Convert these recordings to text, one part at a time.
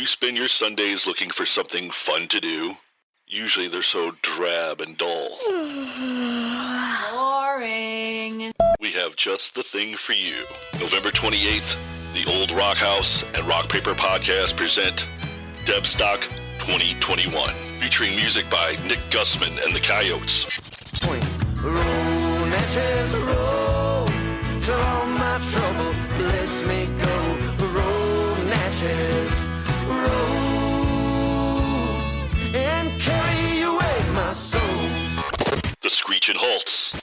spend your Sundays looking for something fun to do? Usually they're so drab and dull. Boring. We have just the thing for you. November 28th, the Old Rock House and Rock Paper Podcast present Debbstock 2021, featuring music by Nick Gusman and the Coyotes. Roll, Natchez, roll, till all my trouble lets me go. Roll, Natchez, roll, and carry away my soul. The Screechin Halts.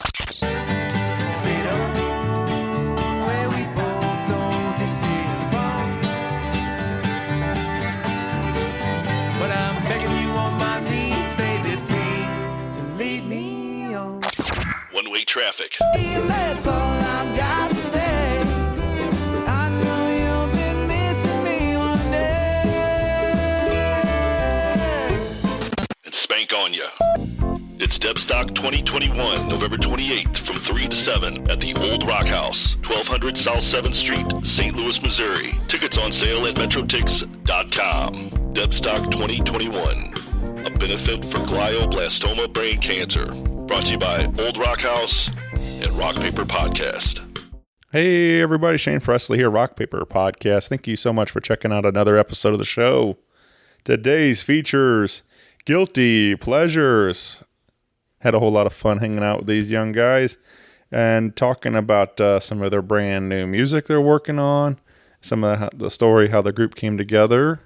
Where we both know this is wrong, but I'm begging you on my knees, baby, please, to lead me on. One-way traffic. That's all I've got to say. I know you've been missing me one day. And Spankonya. It's Debbstock 2021, November 28th from 3 to 7 at the Old Rock House, 1200 South 7th Street, St. Louis, Missouri. Tickets on sale at metrotix.com. Debbstock 2021, a benefit for Glioblastoma brain cancer. Brought to you by Old Rock House and Rock Paper Podcast. Hey everybody, Shane Presley here, Rock Paper Podcast. Thank you so much for checking out another episode of the show. Today's features Guilty Pleasures. Had a whole lot of fun hanging out with these young guys and talking about some of their brand new music they're working on, some of the story, how the group came together,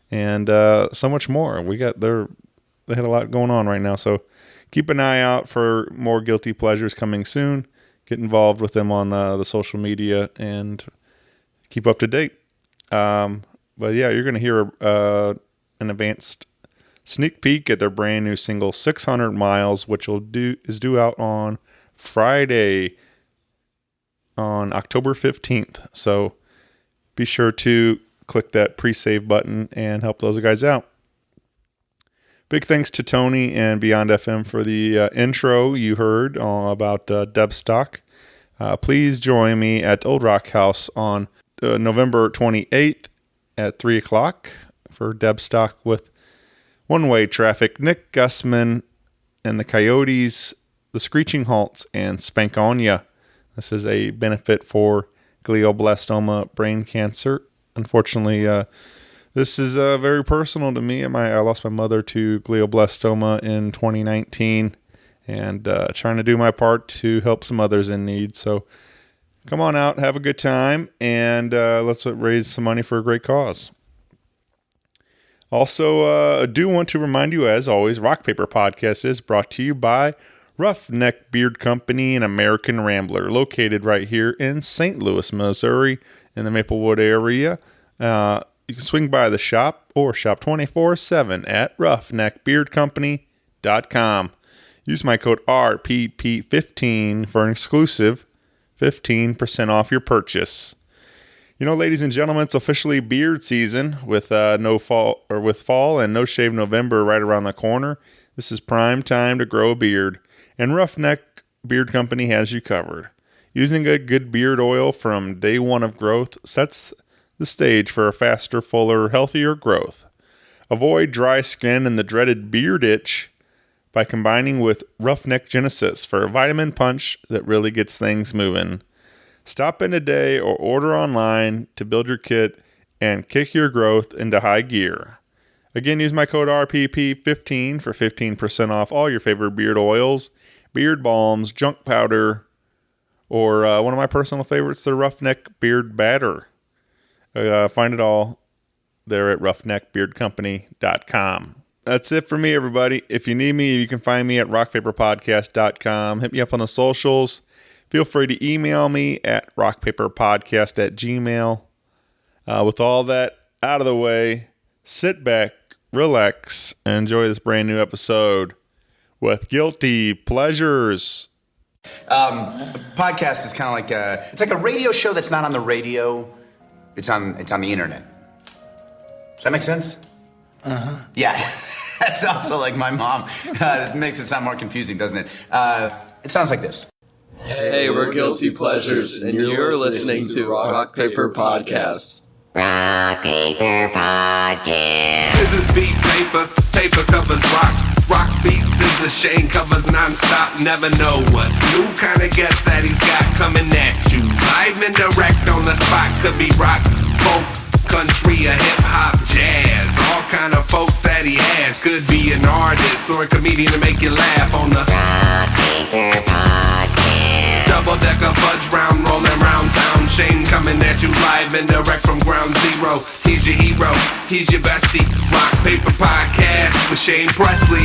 and so much more. They had a lot going on right now, so keep an eye out for more Guilty Pleasures coming soon. Get involved with them on the social media and keep up to date. But yeah, you're going to hear an advanced sneak peek at their brand new single 600 Miles, which is due out on Friday on October 15th. So be sure to click that pre-save button and help those guys out. Big thanks to Tony and Beyond FM for the intro you heard about Debbstock. Please join me at Old Rock House on November 28th at 3 o'clock for Debbstock with One-Way Traffic, Nick Gusman and the Coyotes, the Screechin Halts, and Spankonya. This is a benefit for glioblastoma brain cancer. Unfortunately, this is very personal to me. I lost my mother to glioblastoma in 2019 and trying to do my part to help some others in need. So come on out, have a good time, and let's raise some money for a great cause. Also, I do want to remind you, as always, Rock Paper Podcast is brought to you by Roughneck Beard Company and American Rambler, located right here in St. Louis, Missouri, in the Maplewood area. You can swing by the shop or shop 24/7 at roughneckbeardcompany.com. Use my code RPP15 for an exclusive 15% off your purchase. You know, ladies and gentlemen, it's officially beard season with fall and No Shave November right around the corner. This is prime time to grow a beard, and Roughneck Beard Company has you covered. Using a good beard oil from day one of growth sets the stage for a faster, fuller, healthier growth. Avoid dry skin and the dreaded beard itch by combining with Roughneck Genesis for a vitamin punch that really gets things moving. Stop in today or order online to build your kit and kick your growth into high gear. Again, use my code RPP15 for 15% off all your favorite beard oils, beard balms, junk powder, or one of my personal favorites, the Roughneck Beard Batter. Find it all there at roughneckbeardcompany.com. That's it for me, everybody. If you need me, you can find me at rockpaperpodcast.com. Hit me up on the socials. Feel free to email me at rockpaperpodcast@gmail.com. With all that out of the way, sit back, relax, and enjoy this brand new episode with Guilty Pleasures. Podcast is kind of like it's like a radio show that's not on the radio. It's on the internet. Does that make sense? Uh-huh. Yeah. That's also like my mom. It makes it sound more confusing, doesn't it? It sounds like this. Hey, we're Guilty Pleasures, and you're listening to Rock Paper Podcast. Rock, paper, podcast. Scissors beat paper, paper covers rock. Rock beats scissors, Shane covers non-stop. Never know what new kind of guest that he's got coming at you. Live and direct on the spot. Could be rock, folk, country, or hip-hop, jazz. All kind of folks that he has. Could be an artist or a comedian to make you laugh on the Rock, paper, podcast. double-decker fudge round, rolling round town. Shane coming at you live and direct from ground zero. He's your hero, he's your bestie. Rock Paper Podcast with Shane Presley.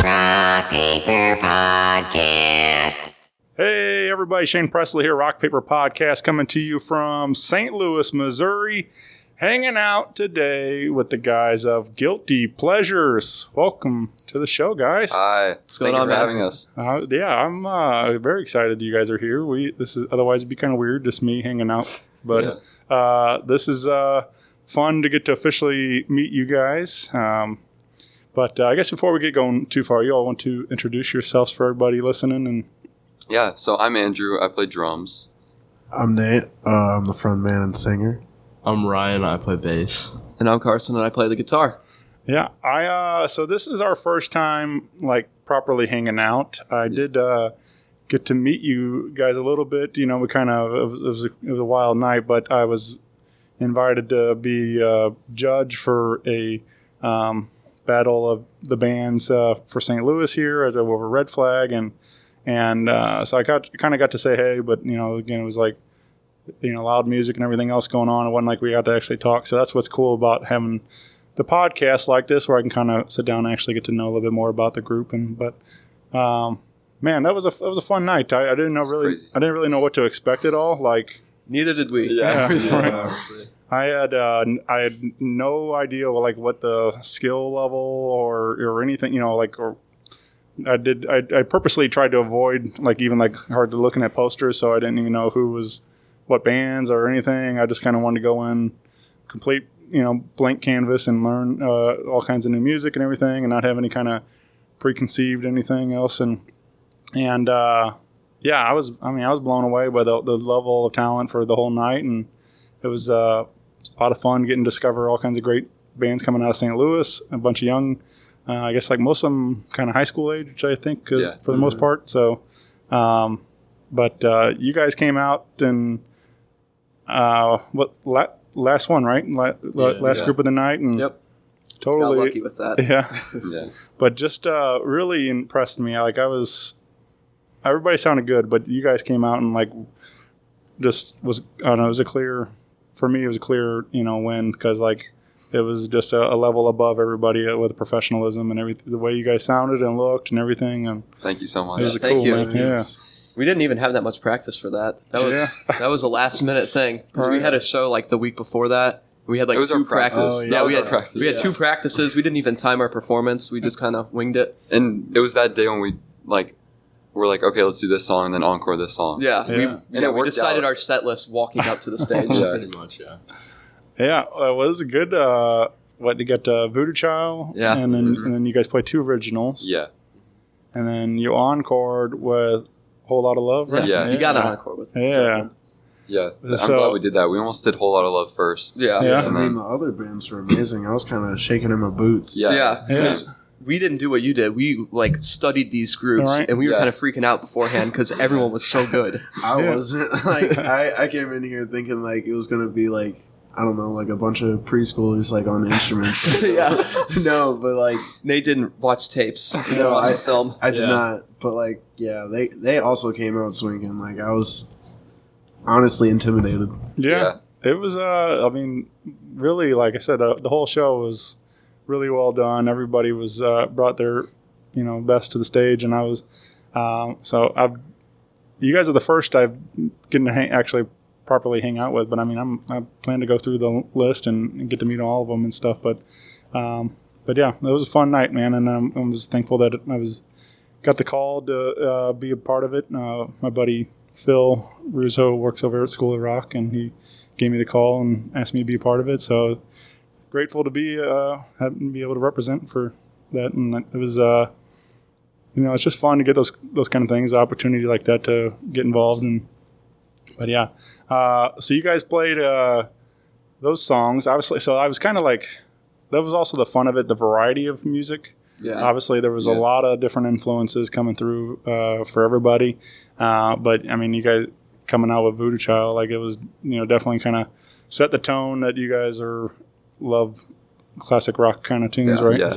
Rock, paper, podcast. Hey, everybody. Shane Presley here, Rock Paper Podcast, coming to you from St. Louis, Missouri. Hanging out today with the guys of Guilty Pleasures. Welcome to the show, guys. Hi. Thank you for having us. Yeah, I'm very excited that you guys are here. This is otherwise it'd be kind of weird, just me hanging out. But this is fun to get to officially meet you guys. But I guess before we get going too far, you all want to introduce yourselves for everybody listening. And Yeah, so I'm Andrew. I play drums. I'm Nate. I'm the front man and singer. I'm Ryan. I play bass. And I'm Carson, and I play the guitar. yeah, so this is our first time like properly hanging out. I did get to meet you guys a little bit. You know, we kind of it was a wild night, but I was invited to be a judge for a battle of the bands for St. Louis here at over Red Flag, and so I kind of got to say hey, but you know, again, it was like, you know, loud music and everything else going on. It wasn't like we got to actually talk. So that's what's cool about having the podcast like this, where I can kind of sit down and actually get to know a little bit more about the group. But man, that was a fun night. I didn't really know what to expect at all. Like, Neither did we. yeah, Yeah. I had no idea what the skill level or anything, you know, like, or I purposely tried to avoid even hard looking at posters, so I didn't even know who was what bands or anything. I just kind of wanted to go in complete, you know, blank canvas and learn all kinds of new music and everything, and not have any kind of preconceived anything else. And yeah, I was blown away by the level of talent for the whole night, and it was a lot of fun getting to discover all kinds of great bands coming out of St. Louis. A bunch of young, I guess like most of them kind of high school age, I think, for the most part. So, but you guys came out and last one, right? Last group of the night, and Yep. totally Got lucky with that. Yeah, Yeah. but just really impressed me. Like everybody sounded good, but you guys came out and just was, I don't know, it was a clear, for me, it was a clear, you know, win, because it was just a level above everybody with professionalism and everything, the way you guys sounded and looked and everything. And Thank you so it much. was a Thank cool you. win. Yeah. We didn't even have that much practice for that. That was a last minute thing, because we had a show the week before that. We had It was our two practice. practices. Oh, yeah. we That was had our practice. We had two practices. We didn't even time our performance. We just kind of winged it. And it was that day when we were like, okay, let's do this song and then encore this song. Yeah. Yeah. We decided our set list walking up to the stage. Yeah. Pretty much, yeah. Yeah, it was a good. You got Voodoo Child, Yeah. and then you guys played two originals, Yeah. and then you encored with Whole Lot of Love, right? Yeah. You got an encore with Yeah, Yeah. I'm So- glad we did that. We almost did Whole Lot of Love first. Yeah. Yeah. I And mean, then, the other bands were amazing. I was kind of shaking in my boots. Yeah. Yeah. Yeah. Because we didn't do what you did. We studied these groups, All right. and we were Yeah. kind of freaking out beforehand because everyone was so good. I Yeah. wasn't. I came in here thinking it was going to be I don't know, a bunch of preschoolers on instruments. Yeah. No, but Nate didn't watch tapes. He didn't No, watch the film. I did not. But yeah, they also came out swinging. I was honestly intimidated. yeah. It was. I mean, really, like I said, the whole show was really well done. Everybody was brought their, you know, best to the stage, and I was. You guys are the first I've getting to actually properly hang out with, but I mean, I plan to go through the list and get to meet all of them and stuff. But yeah, it was a fun night, man, and I was thankful that I got the call to be a part of it. My buddy Phil Russo works over at School of Rock, and he gave me the call and asked me to be a part of it. So grateful to be able to represent for that, and it was it's just fun to get those kind of things, opportunity like that to get involved in. But yeah, so you guys played those songs, obviously. So I was kind of like, that was also the fun of it, the variety of music. Yeah. Obviously, there was a lot of different influences coming through for everybody. But I mean, you guys coming out with Voodoo Child, like it was, definitely kind of set the tone that you guys love classic rock kind of tunes, right? Yeah.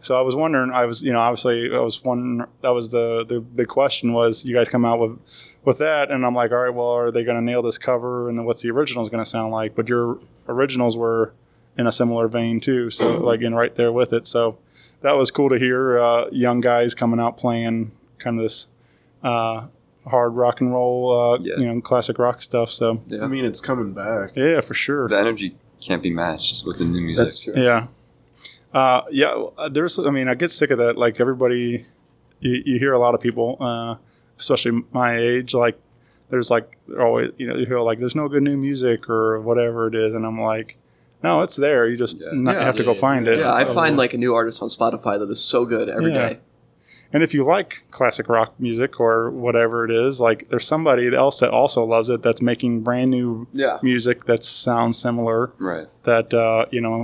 So I was wondering, obviously I was wondering, that was the big question was, you guys come out with that, and I'm like, all right, well, are they going to nail this cover, and then what's the originals going to sound like? But your originals were in a similar vein too, so like in right there with it. So that was cool to hear young guys coming out playing kind of this hard rock and roll, classic rock stuff. So I mean, it's coming back. Yeah, for sure. The energy can't be matched with the new music. That's true. Yeah. I get sick of that. Like everybody, you hear a lot of people, especially my age, like there's like always, you hear like there's no good new music or whatever it is. And I'm like, no, it's there. You just have to go find it. Yeah, I find like a new artist on Spotify that is so good every day. And if you like classic rock music or whatever it is, like there's somebody else that also loves it that's making brand new music that sounds similar. Right. That,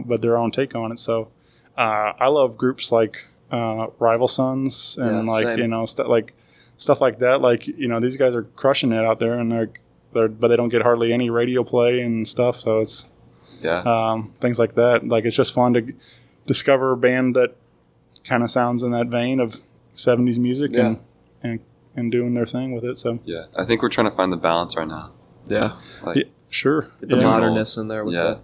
but their own take on it. So I love groups like Rival Sons and stuff like that. Like, these guys are crushing it out there, and but they don't get hardly any radio play and stuff. So it's things like that. Like it's just fun to discover a band that kind of sounds in that vein of 70s music and doing their thing with it. So yeah, I think we're trying to find the balance right now. Yeah, sure. Get the modernness in there with the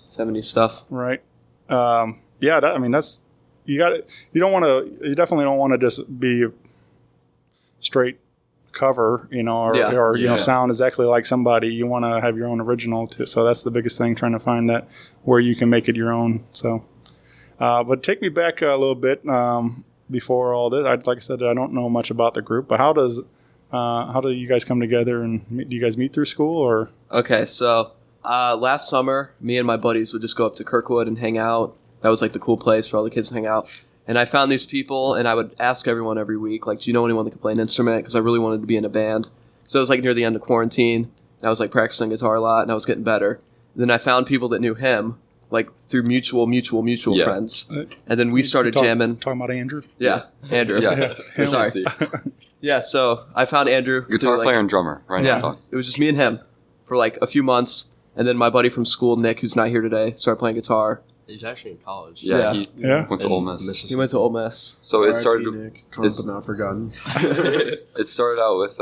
70s stuff. Right. That's you got it. You definitely don't want to just be straight cover, or sound exactly like somebody. You want to have your own original too. So that's the biggest thing, trying to find that where you can make it your own. So, but take me back a little bit before all this. Like I said, I don't know much about the group, but how do you guys come together, and do you guys meet through school or? Okay, so last summer, me and my buddies would just go up to Kirkwood and hang out. That was like the cool place for all the kids to hang out. And I found these people, and I would ask everyone every week, like, do you know anyone that can play an instrument? Because I really wanted to be in a band. So it was like near the end of quarantine. I was like practicing guitar a lot, and I was getting better. And then I found people that knew him, like through mutual friends. And then we started jamming. Talking about Andrew? Yeah, Andrew. Yeah. Sorry. Yeah, so I found Andrew. Guitar player and drummer, right? Yeah, it was just me and him for like a few months. And then my buddy from school, Nick, who's not here today, started playing guitar. He's actually in college. Yeah. He went to Ole Miss. He went to Ole Miss. So it started. Nick, but not forgotten. It started out with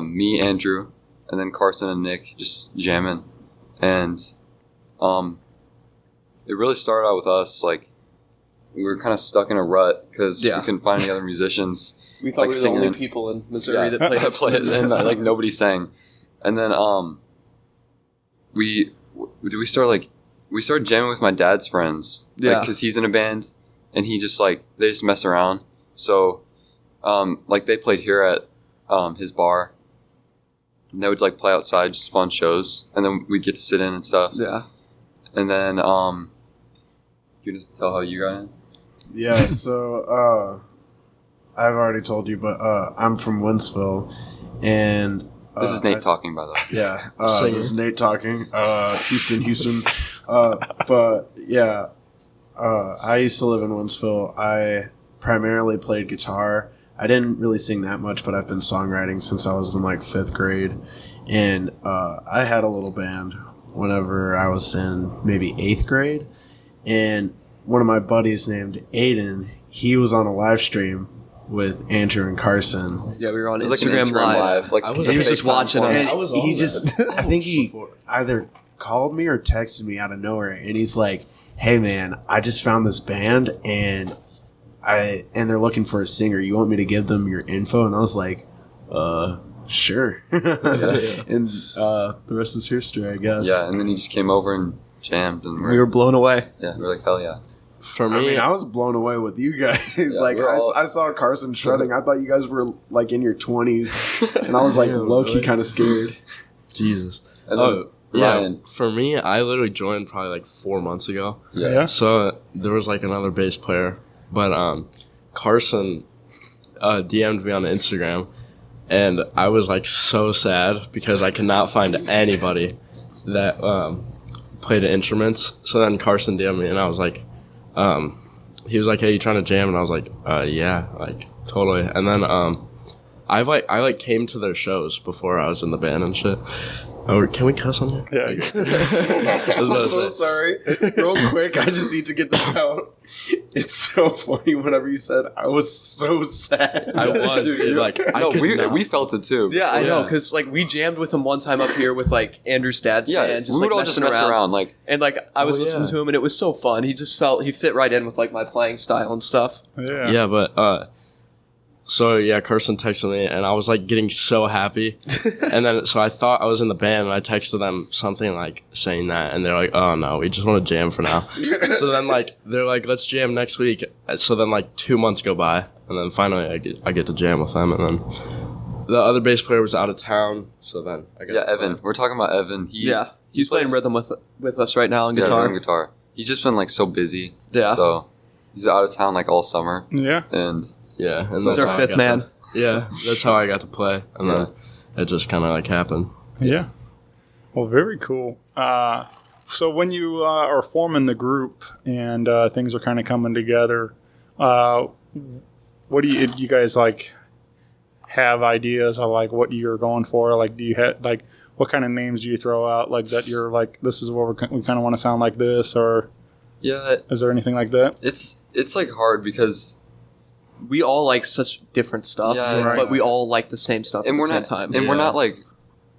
me, Andrew, and then Carson and Nick just jamming, and it really started out with us like we were kind of stuck in a rut because we couldn't find any other musicians. We thought we were the only people in Missouri that played instruments. And like nobody sang, and then we started jamming with my dad's friends, because he's in a band, and he just they just mess around. So, they played here at his bar, and they would play outside, just fun shows, and then we'd get to sit in and stuff. Yeah, and then you just tell how you got in. Yeah, so I've already told you, but I'm from Wentzville, and this is Nate talking, by the way. Yeah, this is Nate talking. Houston. But yeah, I used to live in Wentzville. I primarily played guitar. I didn't really sing that much, but I've been songwriting since I was in 5th grade. And I had a little band whenever I was in maybe 8th grade. And one of my buddies named Aiden, he was on a live stream with Andrew and Carson. Yeah, we were on Instagram Live. He was just watching us. I think he either called me or texted me out of nowhere, and he's like, "Hey man, I just found this band, and they're looking for a singer. You want me to give them your info?" And I was like, sure. And the rest is history, I guess. Yeah, and then he just came over and jammed, and we were blown away. Yeah, we were like, hell yeah. For me, I was blown away with you guys. I saw Carson shredding. I thought you guys were in your 20s, and I was low-key kind of scared. Jesus. And then, yeah, for me, I literally joined probably 4 months ago. Yeah. So there was another bass player, but Carson DM'd me on Instagram, and I was like so sad because I could not find anybody that played instruments. So then Carson DM'd me, and I was like, he was like, "Hey, you trying to jam?" And I was like, "Yeah, like totally." And then I came to their shows before I was in the band and shit. Oh, can we cuss on there? Yeah. I was about to I'm so say. sorry. Real quick, I just need to get this out. It's so funny whenever you said I was so sad. I was, dude. Like, No, I could not. we felt it too. Yeah, I know, Yeah. because like we jammed with him one time up here with like Andrew's dad's Yeah, band, we would all just mess around. Like, and like I was Oh, listening yeah. to him, and it was so fun. He fit right in with like my playing style and stuff. Yeah. Yeah, but so yeah, Carson texted me, and I was like getting so happy, and then so I thought I was in the band, and I texted them something like saying that, and they're like, "Oh no, we just want to jam for now." So then like they're like, "Let's jam next week." So then like 2 months go by, and then finally I get to jam with them, and then the other bass player was out of town, so then I got yeah, to Evan. play. We're talking about Evan. He's playing plays- rhythm with us right now on Yeah, guitar. on guitar. He's just been like so busy. Yeah. So he's out of town like all summer, Yeah. and Yeah, and He's that's our how I fifth got man. to- yeah, that's how I got to play, and then it just kind of like happened. Yeah. Well, very cool. So when you are forming the group and things are kind of coming together, what do you guys like have ideas of like what you're going for? Like, do you have like what kind of names do you throw out like that? You're like, this is what we kind of want to sound like this, or yeah, is there anything like that? it's like hard because We all like such different stuff, Yeah, right. but we all like the same stuff and at we're the same not time. and we're Yeah. not like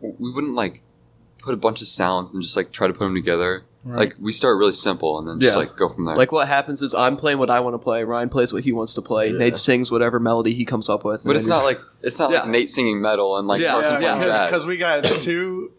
we wouldn't like put a bunch of sounds and just like try to put them together. Right. Like we start really simple and then just Yeah. like go from there. Like what happens is I'm playing what I want to play. Ryan plays what he wants to play. Yeah. Nate sings whatever melody he comes up with. but and it's then not like Yeah. Nate singing metal and like Yeah, Carson playing jazz. because we got two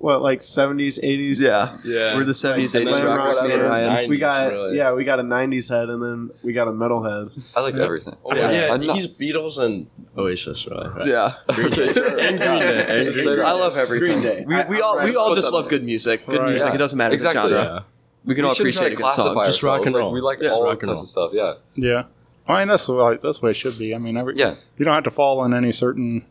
like 70s, 80s. yeah, Yeah. we're the 70s, Like, 80s playing rockers. around Me and with Ryan. We got 90s, we got a 90s head, and then we got a metal head. I like everything. Oh, yeah, I'm not- he's Beatles and Oasis, really. Right? Yeah, Green Day. And Green Day. And Green Day. I love everything. Green Day. We all just love good music. Good Right. music. Yeah. It doesn't matter Exactly. the genre. Yeah. We can we all shouldn't try appreciate to a good classify song. Just rock ourselves. and Like, roll. we like Just all rock and types roll. of stuff. Yeah. Yeah. I mean, that's the way it should be. I mean, Yeah. you don't have to fall in any certain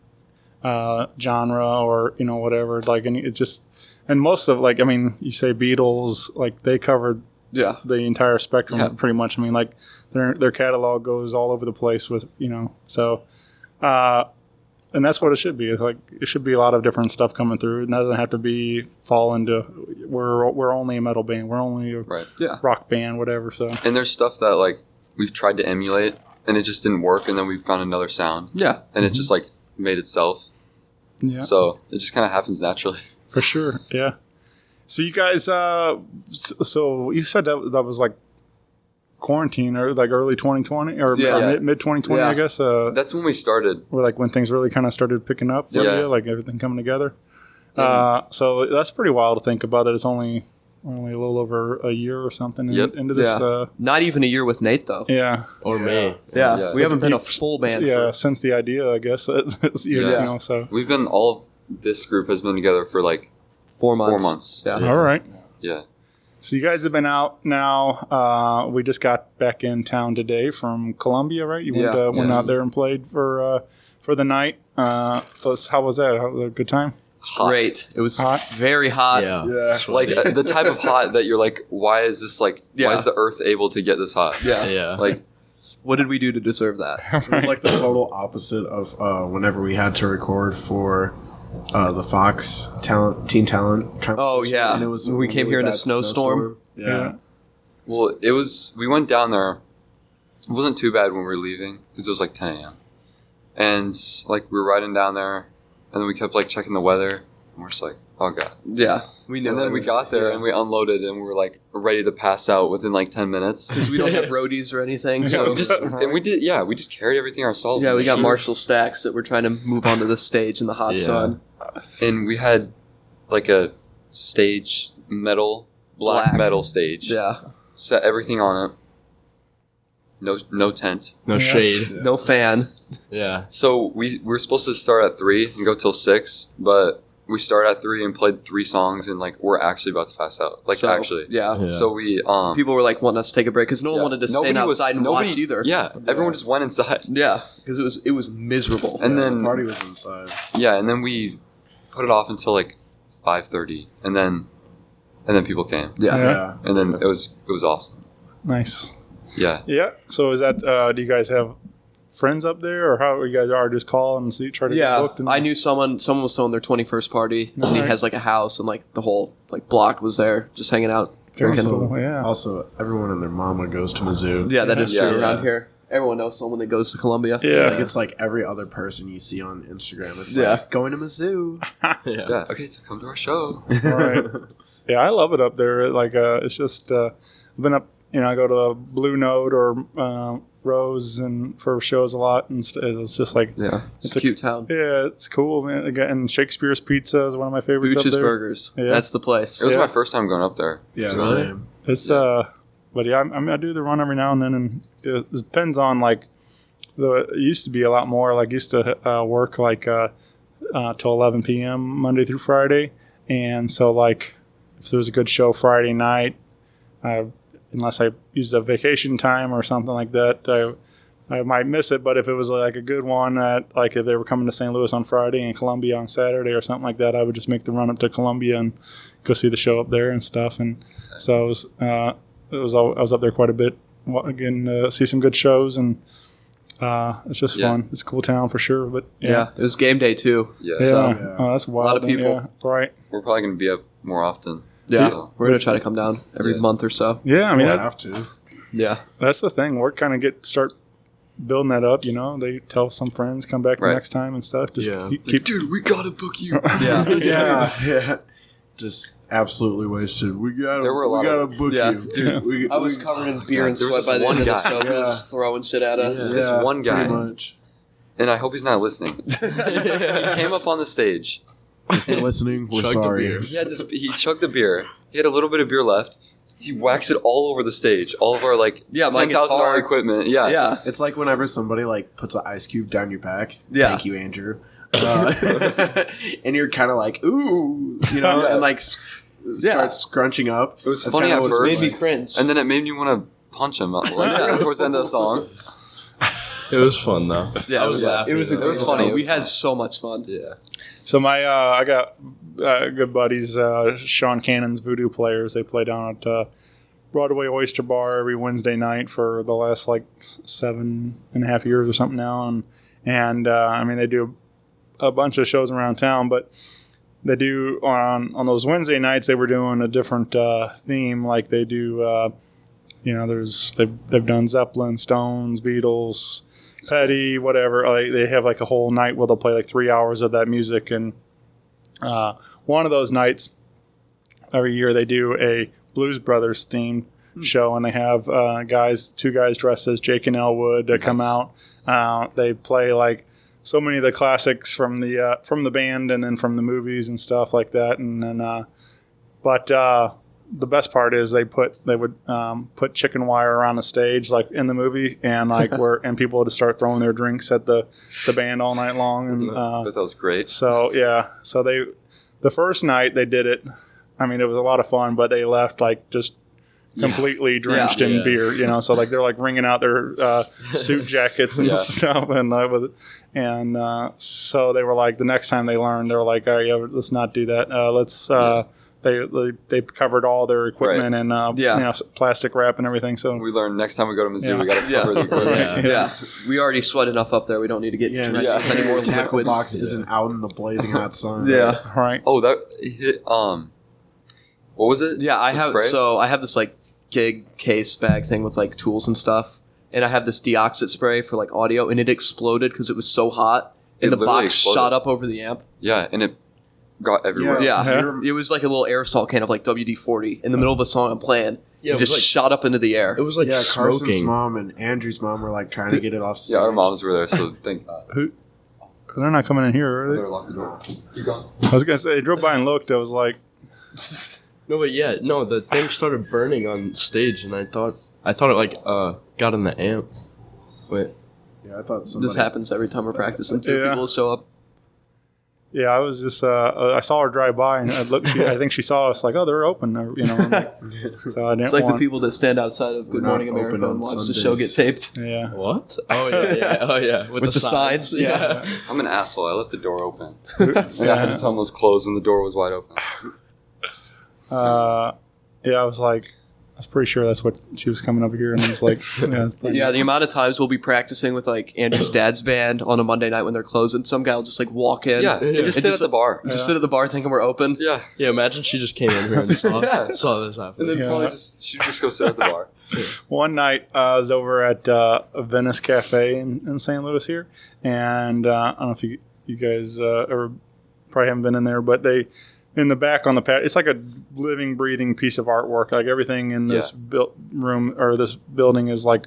genre or whatever. Like, and it just and most of like I mean, you say Beatles, like they covered Yeah, the entire spectrum Yeah. pretty much. I mean, like their catalog goes all over the place with so. And that's what it should be. It's like it should be a lot of different stuff coming through. It doesn't have to fall into we're only a metal band. We're only a Right. yeah. rock band, whatever. So And there's stuff that like we've tried to emulate and it just didn't work, and then we found another sound, Yeah. and it just like made itself. yeah, So it just kind of happens naturally. for sure. Yeah. So you guys, so you said that was like quarantine or like early 2020 or Yeah. mid 2020, Yeah. I guess. That's when we started. Or like when things really kind of started picking up for Yeah. you, like everything coming together. So that's pretty wild to think about. That it's only a little over a year or something Yep. into this. Yeah. Not even a year with Nate though. Yeah. Or me. Yeah, Yeah. we haven't been a You- full band. Yeah, since the idea, I guess. Yeah. So We've been all of this group has been together for like 4 months. 4 months. Yeah. all right. Yeah. So you guys have been out now. We just got back in town today from Columbia, right? You went, Yeah. went Yeah. out there and played for the night. How was that? How was it a good time? Hot. Great. It was Hot? very hot. Yeah. Yeah. Like the type of hot that you're like, why is this like? Yeah. Why is the Earth able to get this hot? Yeah. Yeah. Like What did we do to deserve that? It was like the total opposite of whenever we had to record for the Fox Teen Talent competition. Oh, yeah. And it was We came here in a bad snowstorm. Yeah. well, it was. We went down there. It wasn't too bad when we were leaving because it was like 10 a.m. And like we were riding down there, and then we kept like checking the weather, and we're just like, oh god. Yeah. We knew And then it. we got there and we unloaded, and we were like ready to pass out within like 10 minutes. Because we don't have roadies or anything. So And we did, yeah, we just carried everything ourselves. yeah, we got Sure. Marshall stacks that we're trying to move onto the stage in the hot Yeah. sun. And we had like a stage black metal stage. Yeah. Set everything on it. No tent. No shade. No fan. Yeah. So we were supposed to start at 3 and go till 6, but we started at 3 and played 3 songs, and like we're actually about to pass out. Like So, actually, yeah. So we People were like wanting us to take a break because no one yeah. wanted to stay Nobody was- outside and nobody- watch either. Yeah, everyone just went inside. Yeah, because it was miserable. And The then party was inside. yeah, and then we put it off until like 5:30, and then people came, Yeah. and then it was awesome. Nice. Yeah, Yeah. So is that? Do you guys have friends up there, or how you guys are just call and see try to get Yeah, booked? And, I knew someone was throwing their 21st party, and he Alright. has like a house, and like the whole like block was there, just hanging out. Very drinking. cool. Yeah. Also, everyone and their mama goes to Mizzou. Yeah, that is Yeah, true yeah. around here. Everyone knows someone that goes to Columbia. Yeah. Like it's like every other person you see on Instagram. It's Yeah. like going to Mizzou. yeah. Okay, so come to our show. Right. Yeah, I love it up there. Like, it's just I've been up. I go to Blue Note or Rose and for shows a lot, and it's just like Yeah, it's It's a a- cute town. yeah, it's cool, man. Again, and Shakespeare's Pizza is one of my favorites. Booch's up there. Burgers. Yeah. That's the place. It was Yeah. my first time going up there. Yeah, Really? same. It's but yeah, I do the run every now and then, and it depends on like it used to be a lot more. Like used to work like till 11 p.m. Monday through Friday, and so like if there was a good show Friday night, unless I used a vacation time or something like that, I might miss it. But if it was like a good one, like if they were coming to St. Louis on Friday and Columbia on Saturday or something like that, I would just make the run up to Columbia and go see the show up there and stuff. And so I was up there quite a bit again, see some good shows, and it's just Yeah. fun. It's a cool town for sure. But Yeah, it was game day too. Yeah, yeah, So, oh, that's wild. lot of people. Yeah, right. we're probably gonna be up more often. Yeah, So, we're gonna try to come down every Yeah. month or so. Yeah, I mean We'll that, have to. Yeah, that's the thing. We're kind of start building that up. They tell some friends come back the Right. next time and stuff. Just Yeah. keep dude, we gotta book you. yeah, Yeah. Just absolutely wasted. We gotta There were a lot gotta of- book Yeah. you. Dude, I was covered in beer and there was sweat by this the one end of the guy. show. They were Yeah. just throwing shit at us. This one guy. pretty much. And I hope he's not listening. He came up on the stage. If you're listening, we're Chugged a sorry. beer. He chugged the beer. He had a little bit of beer left. He waxed it all over the stage. All of our like Yeah, my $10,000 guitar. equipment. Yeah. Yeah, It's like whenever somebody like puts an ice cube down your back. Yeah. Thank you, Andrew. And you're kind of like, ooh, Yeah. and like start scrunching up. It was That's funny kinda at what it's first. made me cringe. And then it made me want to punch him like towards the end of the song. It was fun though. Yeah, I was laughing. It was, though. It was funny. It We was had fun. so much fun. Yeah. So I got good buddies, Sean Cannon's Voodoo Players. They play down at Broadway Oyster Bar every Wednesday night for the last like 7.5 years or something now, and I mean they do a bunch of shows around town, but they do on those Wednesday nights they were doing a different theme. Like they do, they've done Zeppelin, Stones, Beatles, Petty, whatever. Like they have like a whole night where they'll play like 3 hours of that music, and one of those nights every year they do a Blues Brothers themed show, and they have two guys dressed as Jake and Elwood that come out. They play like so many of the classics from the band and then from the movies and stuff like that, and then the best part is they would put chicken wire around the stage like in the movie, and like and people would start throwing their drinks at the band all night long, and But that was great. so yeah, so the first night they did it. I mean, it was a lot of fun, but they left like just completely drenched in Yeah. beer, so like they're like wringing out their suit jackets and stuff, and so they were like the next time they learned, they were like, all right, yeah, let's not do that. They covered all their equipment and plastic wrap and everything. So We learned next time we go to Mizzou, Yeah. we got to cover the equipment. Yeah, we already sweat enough up there. We don't need to get Yeah, drenched yeah. with any more tackle liquids. box isn't out in the blazing hot sun. Yeah, right, Oh, that hit. What was it? yeah. I The have spray? I have this like gig case bag thing with like tools and stuff, and I have this deoxit spray for like audio, and it exploded because it was so hot, and It the literally box exploded. shot up over the amp. Yeah, and it got everywhere. Yeah, Yeah. it was like a little aerosol can of like WD-40 in the middle of a song I'm playing. Yeah, it it just was like- shot up into the air. It was like Yeah, Carson's smoking. mom and Andrew's mom were like trying to get it off stage. Yeah, our moms were there, so thank God. they're not coming in here, are Better they? lock the door. Keep going. I was gonna say they drove by and looked. I was like, No, but yeah, no, the thing started burning on stage, and I thought it like got in the amp. Wait, Yeah, I thought somebody. This happens every time we're practicing too. Yeah. People show up. Yeah, I was just I saw her drive by and I looked. I think she saw us like, oh, they're open. You know, I'm like, so I didn't. It's like want, the people that stand outside of Good We're Morning not open America on and watch the Sundays. show get taped. Yeah. What? Oh yeah. Oh yeah. With the signs, yeah. I'm an asshole. I left the door open. And I had to tell them it was closed when the door was wide open. Yeah, I was like, I was pretty sure that's what she was coming up here, and I was like, Yeah, the amount of times we'll be practicing with like Andrew's dad's band on a Monday night when they're closing, some guy will just like walk in. Yeah, and just sit at the bar. Just sit at the bar thinking we're open. Yeah. Yeah, imagine she just came in here and saw this happen. And then probably she'd just go sit at the bar. One night I was over at Venice Cafe in St. Louis here, and I don't know if you guys ever probably haven't been in there, but they in the back on the pad, it's like a living, breathing piece of artwork. Like everything in this room or this building is like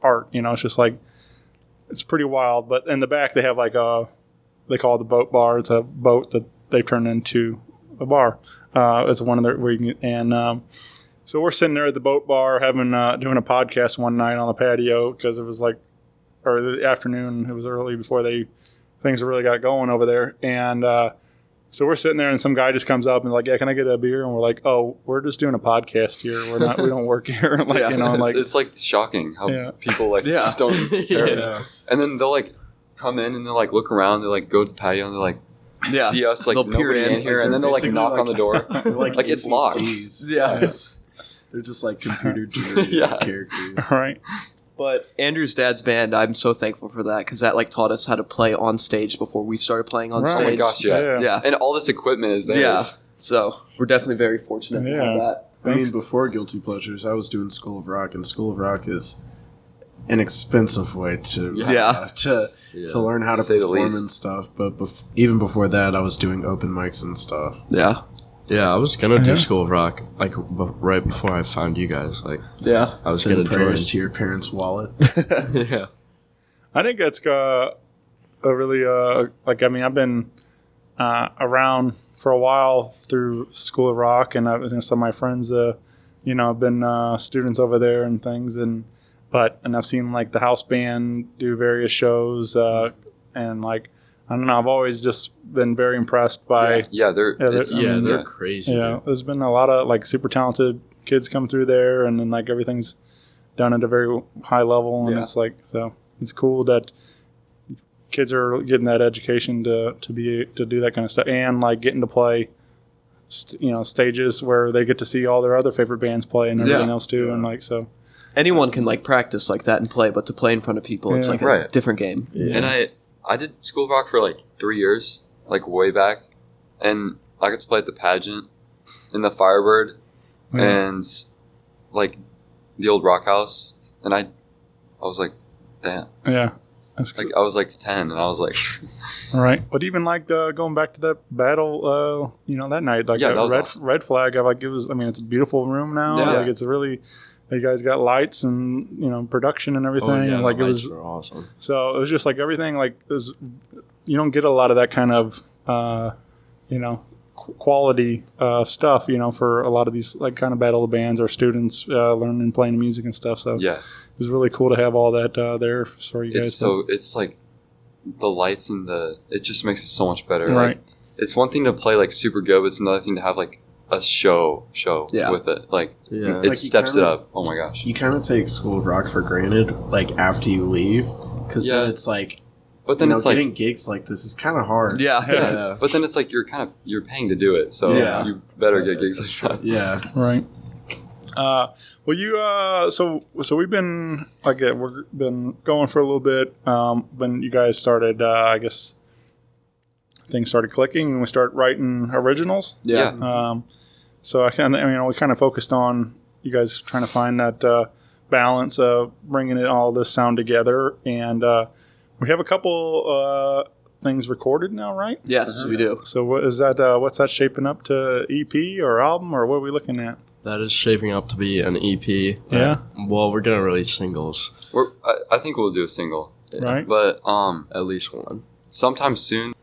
art. You know, it's just like it's pretty wild. But in the back they have like they call it the boat bar. It's a boat that they've turned into a bar. It's one of their where you can so we're sitting there at the boat bar having doing a podcast one night on the patio because it was like, or the afternoon. It was early before things really got going over there. And so we're sitting there, and some guy just comes up and like, "Yeah, can I get a beer?" And we're like, "Oh, we're just doing a podcast here. We don't work here." Like, Yeah, you know, like it's like shocking how people like just don't care. Yeah. And then they'll like come in and they'll like look around. They like go to the patio and they like see us like They'll peer nobody in here, and then they'll like knock on the door. They're Like it's locked. NPCs. Yeah. They're just like computer generated characters. right. But Andrew's dad's band, I'm so thankful for that because that like taught us how to play on stage before we started playing on Right. stage. Oh my gosh, yeah. Yeah. And all this equipment is theirs. Yeah. So we're definitely very fortunate to have that. I mean, before Guilty Pleasures, I was doing School of Rock, and School of Rock is an expensive way to to learn how to say the perform least. and stuff. But even before that, I was doing open mics and stuff. Yeah. Yeah, I was gonna do School of Rock like right before I found you guys. Like, Yeah. I was Send gonna join. prayers to your parents' wallet. Yeah. I think that's a really like I mean I've been around for a while through School of Rock, and some of my friends you know have been students over there and things, and I've seen like the house band do various shows and like I don't know, I've always just been very impressed by They're They're crazy. yeah, there's been a lot of like super talented kids come through there, and then like everything's done at a very high level, and it's like so it's cool that kids are getting that education to do that kind of stuff, and like getting to play, stages where they get to see all their other favorite bands play and everything else too, and like so. Anyone can like practice like that and play, but to play in front of people, it's like a different game. And I did School of Rock for like 3 years, like way back, and I got to play at the pageant in the Firebird and like the old Rock House, and I was like, damn. Yeah. That's cool. Like I was like 10, and I was like, all right. But even like going back to that battle, that night, like that was awesome. Red Flag, like it was. I mean, it's a beautiful room now. Yeah. Like it's a really. You guys got lights and production and everything, and like it was awesome. So it was just like everything. Like you don't get a lot of that kind of quality stuff. For a lot of these like kind of battle of bands or students learning and playing music and stuff. So yeah, it was really cool to have all that there for you guys. It's like the lights and it just makes it so much better. Right. Like, it's one thing to play like super good, but it's another thing to have like a show with it. Like it Like, steps it up. Oh my gosh. You kind of take School of Rock for granted, like after you leave, because then it's like, but then it's getting like gigs like this is kind of hard. Yeah. But then it's like you're paying to do it, so you better get gigs like that. Yeah. Right. Well, you so we've been we've been going for a little bit. When you guys started, I guess things started clicking and we started writing originals. Yeah. So we kind of focused on you guys trying to find that balance of bringing it all this sound together, and we have a couple things recorded now, right? Yes, we do. So what is that? What's that shaping up to? EP or album, or what are we looking at? That is shaping up to be an EP. Yeah. Well, we're gonna release singles. I think we'll do a single, Right. but At least one. sometime soon.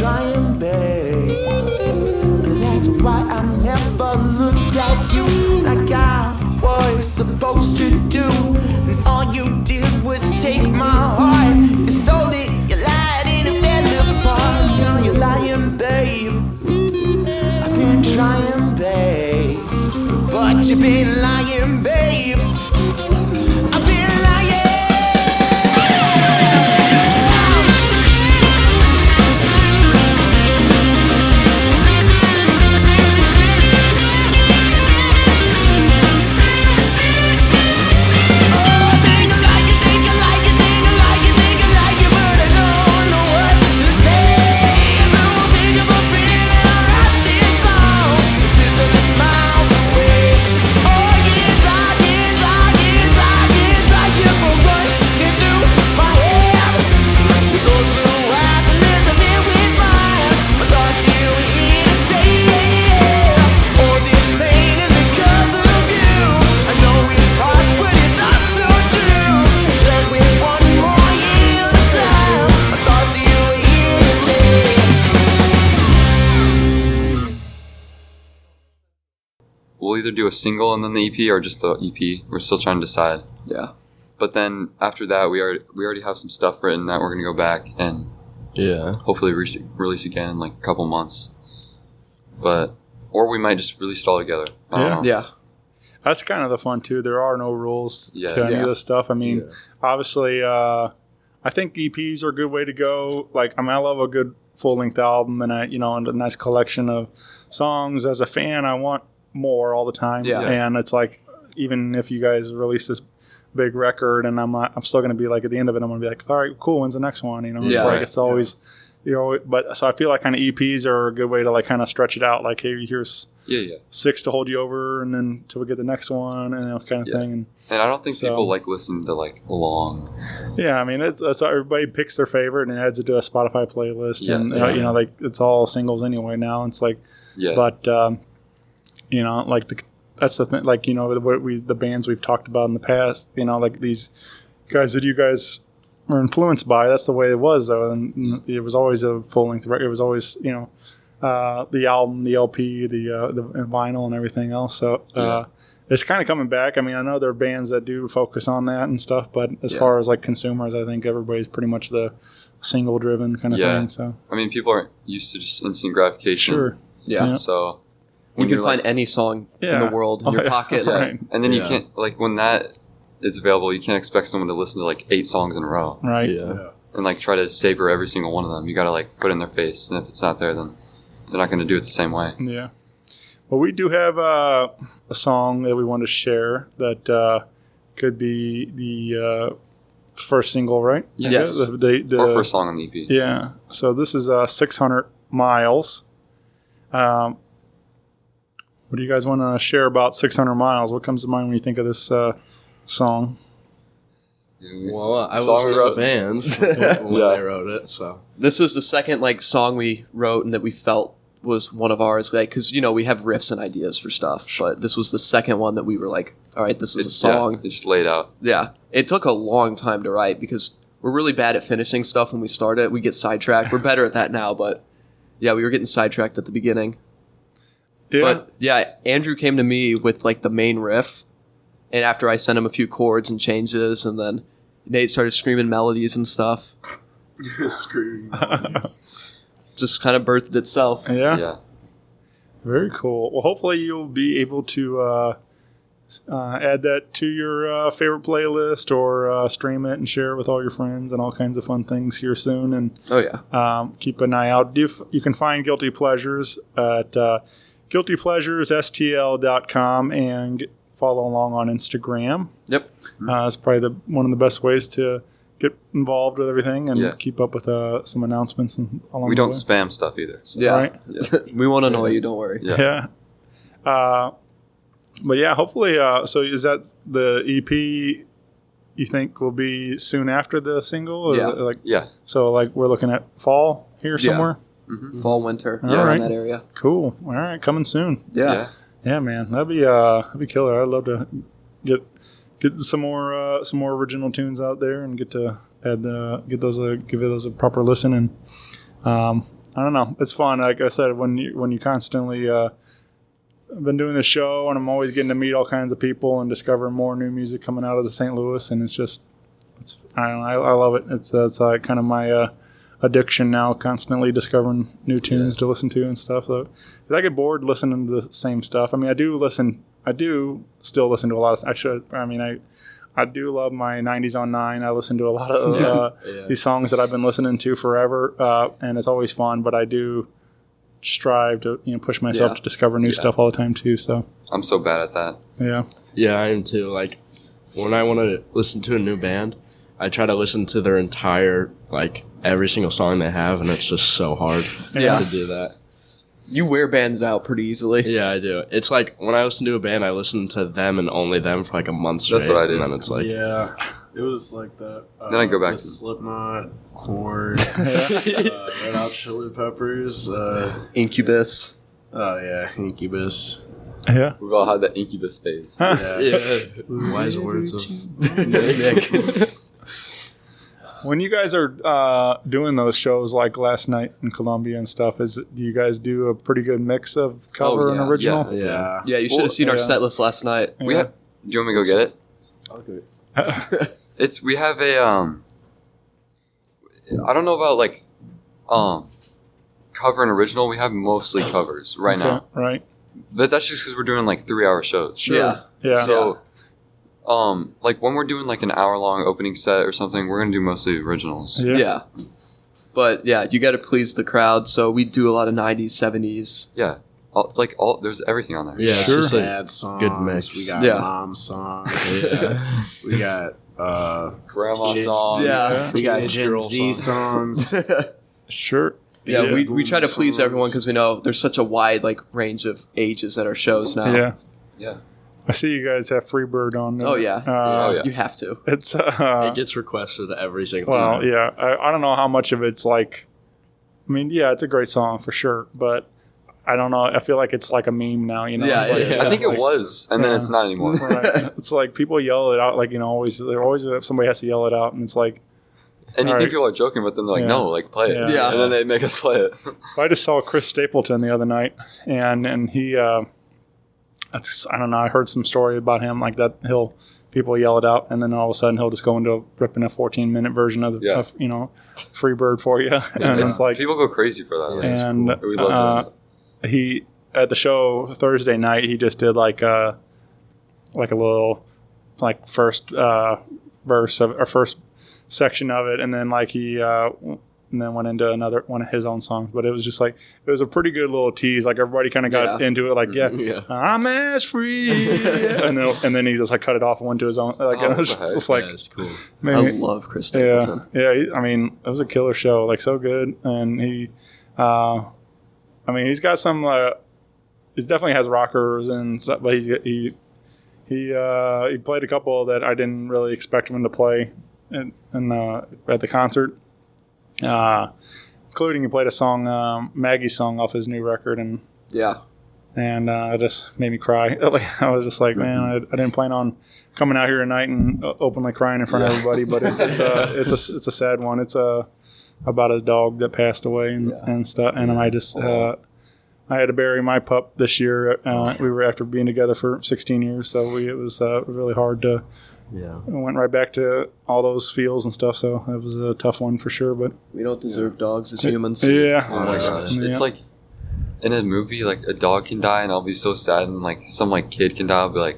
trying, babe. That's why I never looked at you like I was supposed to do. And all you did was take my heart. You stole it, you lied, and it fell apart. Now you're lying, babe. I've been trying, babe, but you've been lying, babe. I've been lying. We'll either do a single and then the EP or just the EP. We're still trying to decide. Yeah. But then after that, we already have some stuff written that we're going to go back and hopefully release again in like a couple months. Or we might just release it all together. I don't know. Yeah. That's kind of the fun too. There are no rules to any of this stuff. I mean, obviously, I think EPs are a good way to go. Like, I mean, I love a good full length album and and a nice collection of songs. As a fan, I want more all the time. Yeah. And it's like, even if you guys release this big record and I'm still going to be like, at the end of it, I'm going to be like, all right, cool. When's the next one? It's like, it's always, but so I feel like kind of EPs are a good way to like kind of stretch it out. Like, hey, here's 6 to hold you over, and then till we get the next one, and kind of thing. And I don't think people like listening to like long. Yeah, I mean, it's everybody picks their favorite and adds it to a Spotify playlist, and like it's all singles anyway now. It's like, but like that's the thing. Like the bands we've talked about in the past. Like these guys that you guys were influenced by. That's the way it was, though, and it was always a full length record. It was always the album, the LP, the vinyl, and everything else. So it's kind of coming back. I mean, I know there are bands that do focus on that and stuff, but as far as like consumers, I think everybody's pretty much the single driven kind of thing. So I mean, people aren't used to just instant gratification. Sure. Yeah. So you can find any song in the world in your pocket. Right. And then you can't, like, when that is available, you can't expect someone to listen to like 8 songs in a row. Right. Yeah. And like try to savor every single one of them. You got to like put it in their face, and if it's not there, then they're not going to do it the same way. Yeah. Well, we do have a song that we want to share that could be the first single, right? Yes. Or first song on the EP. Yeah. So this is 600 Miles. What do you guys want to share about 600 Miles? What comes to mind when you think of this song? Well, I was in the band when I wrote it, so. This was the second song we wrote and that we felt was one of ours, because we have riffs and ideas for stuff, but this was the second one that we were like, all right, this is a song. It just laid out. Yeah, it took a long time to write because we're really bad at finishing stuff when we start it. We get sidetracked. We're better at that now, but yeah, we were getting sidetracked at the beginning. Yeah. But yeah, Andrew came to me with the main riff, and after I sent him a few chords and changes, and then Nate started screaming melodies and stuff. Screaming. Just kind of birthed itself. Yeah. Very cool. Well, hopefully you'll be able to add that to your favorite playlist or stream it and share it with all your friends and all kinds of fun things here soon. And keep an eye out. You can find Guilty Pleasures at guiltypleasuresstl.com and follow along on Instagram. Yep. It's probably one of the best ways to get involved with everything and keep up with some announcements and along we the don't way. spam stuff either. So. Yeah. Right? We won't annoy you, don't worry. Yeah. But yeah, hopefully, so is that the EP you think will be soon after the single? Or So we're looking at fall here somewhere? Mm-hmm. Fall, winter. Right. In that area. Cool. All right. Coming soon. Yeah. Yeah, man. That'd be killer. I'd love to get some more original tunes out there and get to give those a proper listen. And I don't know. It's fun. Like I said, when you constantly I've been doing the show, and I'm always getting to meet all kinds of people and discovering more new music coming out of the St. Louis, and it's I don't know. I love it. It's kind of my addiction now, constantly discovering new tunes to listen to and stuff. So if I get bored listening to the same stuff. I mean, I do still listen to a lot of. I do love my 90s on 9. I listen to a lot of these songs that I've been listening to forever, and it's always fun. But I do strive to push myself to discover new stuff all the time too. So I'm so bad at that. Yeah, I am too. Like when I want to listen to a new band, I try to listen to their entire every single song they have, and it's just so hard to do that. You wear bands out pretty easily. Yeah, I do. It's like when I listen to a band, I listen to them and only them for like a month straight. That's what I do. And then it's like it was like that. Then I go back to Slipknot, Korn, Red Hot Chili Peppers, Incubus. Oh yeah, Incubus. Yeah, we've all had that Incubus phase. Wise words of Nick. When you guys are doing those shows like last night in Columbia and stuff, do you guys do a pretty good mix of cover and original? Yeah, you should have seen our set list last night. Do you want me to go get it? Okay. We have a I don't know about cover and original. We have mostly covers right now. Right. But that's just because we're doing 3-hour shows. Sure. Yeah. So when we're doing an hour-long opening set or something, we're gonna do mostly originals. Yeah. But you got to please the crowd, so we do a lot of 90s, 70s. Yeah. There's everything on there. Yeah, sure. It's just Dad songs. Good mix. We got mom songs. We got grandma songs. Yeah. We got Gen Z songs. Sure. Yeah, we try to please everyone because we know there's such a wide range of ages at our shows now. Yeah. I see you guys have Freebird on there. Oh yeah. You have to. It's it gets requested every single time. Well, yeah. I don't know how much of it's it's a great song for sure, but I don't know. I feel like it's like a meme now, Yeah, I think it was, and then it's not anymore. Right. It's like people yell it out, always somebody has to yell it out, and it's like. And you think people are joking, but then they're like, no, play it. Yeah. And then they make us play it. I just saw Chris Stapleton the other night, and he, I don't know, I heard some story about him like that. People yell it out, and then all of a sudden he'll just go into ripping a 14-minute version of Freebird for you. And it's like people go crazy for that. And cool. We love he at the show Thursday night, he just did like a little first verse of or first section of it, and then he and then went into another one of his own songs. But it was just it was a pretty good little tease. Everybody kind of got into it. I'm as free, and then he just cut it off and went to his own. It was just it's cool. Man, I love Chris Stapleton. Yeah. It was a killer show. So good, and he, he's got some. He definitely has rockers and stuff, but he played a couple that I didn't really expect him to play. At the concert, including he played a song, Maggie's song off his new record, and it just made me cry. I was just like, man, I didn't plan on coming out here tonight and openly crying in front of everybody, but it's a sad one. It's about a dog that passed away and stuff, and I had to bury my pup this year. We were after being together for 16 years, so it was really hard to. Yeah, I went right back to all those feels and stuff, so it was a tough one for sure. But we don't deserve dogs as humans. Yeah. Oh my gosh, it's in a movie, a dog can die, and I'll be so sad, and some kid can die. I'll be like,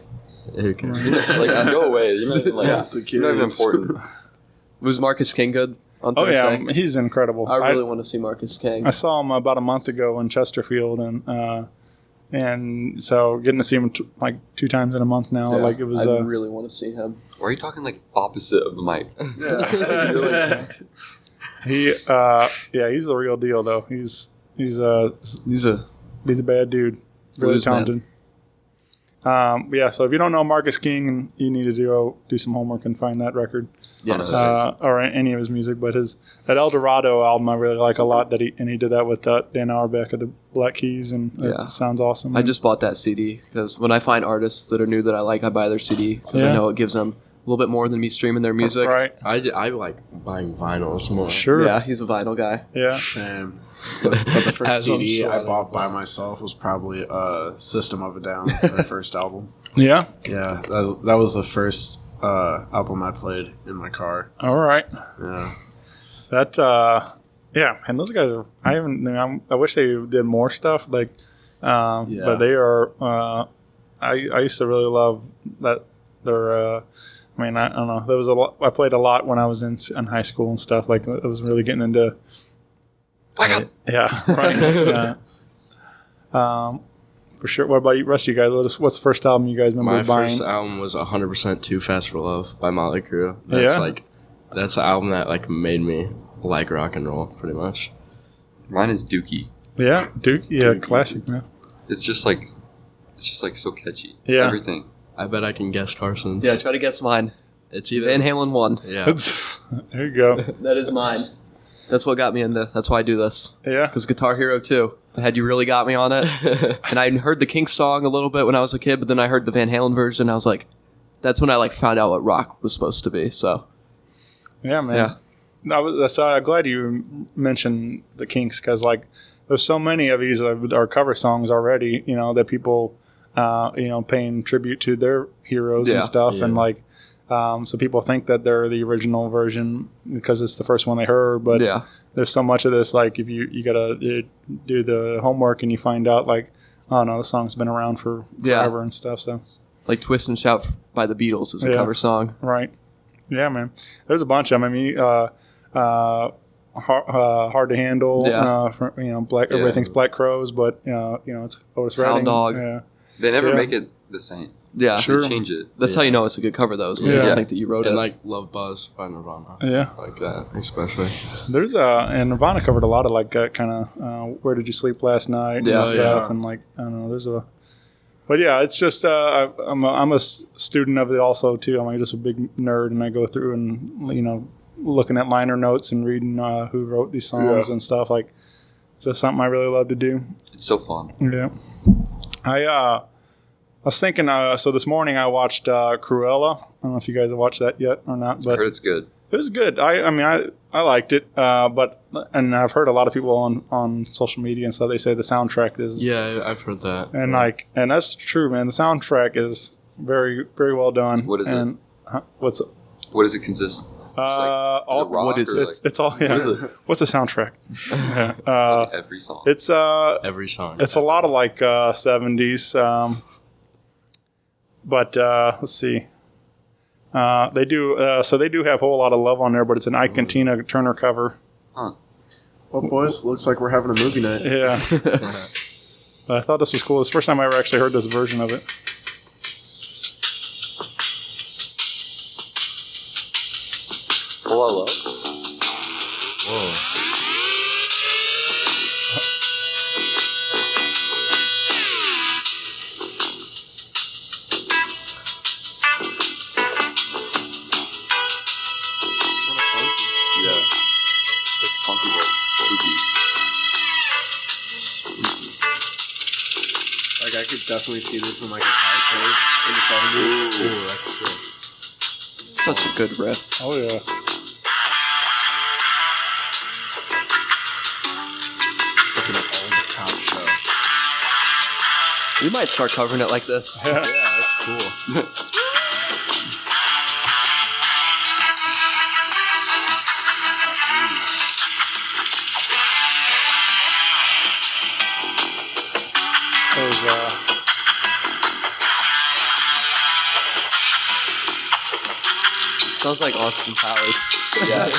who cares? Go away. You're not even important. Was Marcus King good on Thursday? Oh yeah, he's incredible. I really want to see Marcus King. I saw him about a month ago in Chesterfield, and so getting to see him 2 times in a month now, it was. I really want to see him. Or are you talking opposite of the mic? He's the real deal though. He's a bad dude. Really talented. So if you don't know Marcus King, you need to do some homework and find that record. Yes. Or any of his music, but that El Dorado album I really like a lot. He did that with Dan Auerbach of the Black Keys, and it sounds awesome. I just bought that CD because when I find artists that are new that I like, I buy their CD because I know it gives them little bit more than me streaming their music. Right. I like buying vinyls more. Sure. Yeah, he's a vinyl guy. Yeah. Same. But the first As I'm CD sure I bought by myself was probably System of a Down, their first album. Yeah. Yeah, that was the first album I played in my car. All right. Yeah. That yeah, and those guys are. I wish they did more stuff. Like, but they are. I used to really love that. They're. I don't know. There was a lot. I played a lot when I was in high school and stuff. Like, I was really getting into. Yeah. Right. Yeah. For sure. What about you, rest of you guys? What's the first album you guys remember My buying? first album was 100% Too Fast for Love by Motley Crue. That's the album that like made me like rock and roll pretty much. Mine is Dookie. Yeah, Duke. Yeah, Dookie. Classic, man. It's just like so catchy. Yeah. Everything. I bet I can guess Carson's. Yeah, try to guess mine. It's either Van Halen 1. Yeah. There you go. That is mine. That's what got me into. That's why I do this. Yeah. Because Guitar Hero 2 had You Really Got Me on it. And I heard the Kinks song a little bit when I was a kid, but then I heard the Van Halen version. I was like, that's when I like found out what rock was supposed to be. So. Yeah, man. Yeah. I'm glad you mentioned the Kinks because like there's so many of these are cover songs already. You know that people, paying tribute to their heroes and stuff, and like. So people think that they're the original version because it's the first one they heard, but there's so much of this. Like if you gotta do the homework and you find out like, oh no, the song's been around for forever and stuff. So like "Twist and Shout" by the Beatles is a cover song, right? Yeah, man. There's a bunch of them. I mean, hard to handle. Black. Everybody thinks Black Crows, but it's Otis Redding. Hound Dog. Yeah. They never make it the same. Yeah, They change it. That's how you know it's a good cover, though. Is when you think that you wrote and it. like Love Buzz by Nirvana. Yeah, like that especially. There's and Nirvana covered a lot of like kind of Where Did You Sleep Last Night and stuff, and like I don't know. There's a, but yeah, it's just I'm a student of it also too. I'm like just a big nerd, and I go through and looking at liner notes and reading who wrote these songs and stuff. Like just something I really love to do. It's so fun. Yeah, I was thinking, so this morning I watched Cruella. I don't know if you guys have watched that yet or not. But I heard it's good. It was good. I liked it. And I've heard a lot of people on social media and stuff, they say the soundtrack is... Yeah, I've heard that. And that's true, man. The soundtrack is very, very well done. What is it? What's it? What does it consist? What is it? It's all, yeah. What is it? What's a soundtrack? Like every song. It's every song. It's a lot of like 70s. But let's see. They do have a whole lot of love on there, but it's an Ike and Tina Turner cover. Huh. Well, boys, looks like we're having a movie night. Yeah. I thought this was cool. It's the first time I ever actually heard this version of it. Hello. Whoa. Like I could definitely see this in like a car chase in the 70s. Ooh, that's good. Such a good riff. Oh, yeah. Looking at all the top show. We might start covering it like this. Yeah. Yeah, that's cool. Sounds like Austin Powers. Yeah.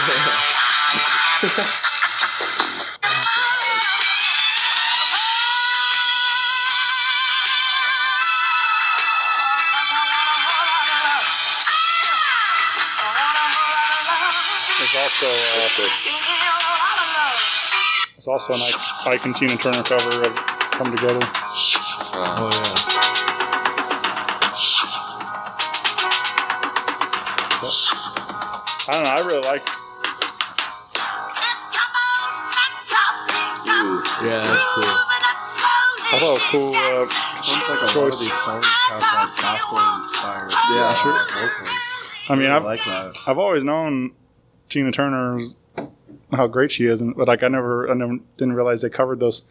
There's also an Ike and Tina Turner cover of Come Together. Oh yeah. I don't know. I really like. Yeah, that's cool. I thought it was cool. Sounds like a lot of these songs have like gospel inspired Yeah, sure. vocals. I mean, I like that. I've always known Tina Turner's how great she is, but like I never didn't realize they covered those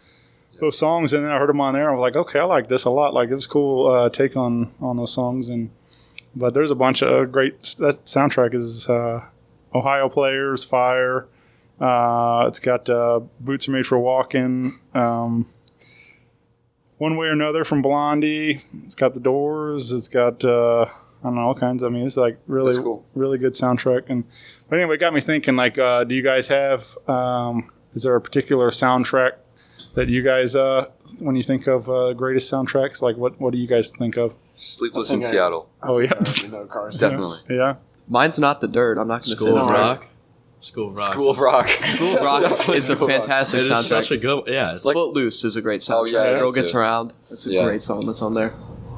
songs, and then I heard them on there. I was like, okay, I like this a lot. Like it was cool take on those songs, but there's a bunch of great. That soundtrack is Ohio Players, Fire. It's got Boots Are Made for Walking. One Way or Another from Blondie. It's got The Doors. It's got I don't know, all kinds. I mean, it's like really cool. really good soundtrack. But anyway, it got me thinking. Like, do you guys have? Is there a particular soundtrack that you guys, when you think of greatest soundtracks, like what do you guys think of? Sleepless in Seattle. Oh yeah, Definitely. Yeah. Mine's not The Dirt. I'm not going to say School of that. Rock. School of Rock. School of Rock. School of Rock is a fantastic It is soundtrack. such a good. Yeah, it's Footloose is a great soundtrack. Oh, yeah, Girl that's Gets it. Around. That's a great song that's on there.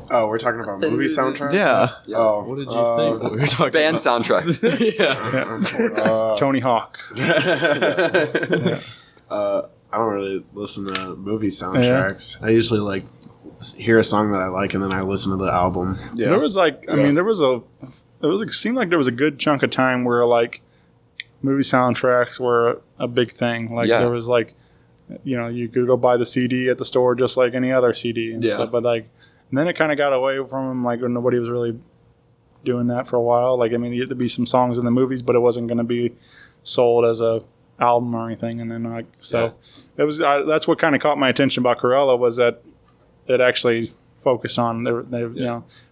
Oh, we're talking about movie soundtracks? Yeah. Oh, What did you think? What we were talking Band about? soundtracks. Tony Hawk. I don't really listen to movie soundtracks. I usually like hear a song that I like and then I listen to the album. Yeah. There was like, I mean, it seemed like there was a good chunk of time where like movie soundtracks were a big thing. Like there was like, you could go buy the CD at the store just like any other CD and stuff. But like, and then it kind of got away from them. Like nobody was really doing that for a while. Like, I mean, there'd be some songs in the movies, but it wasn't going to be sold as a album or anything. And then like, it was, that's what kind of caught my attention about Cruella was that it actually focused on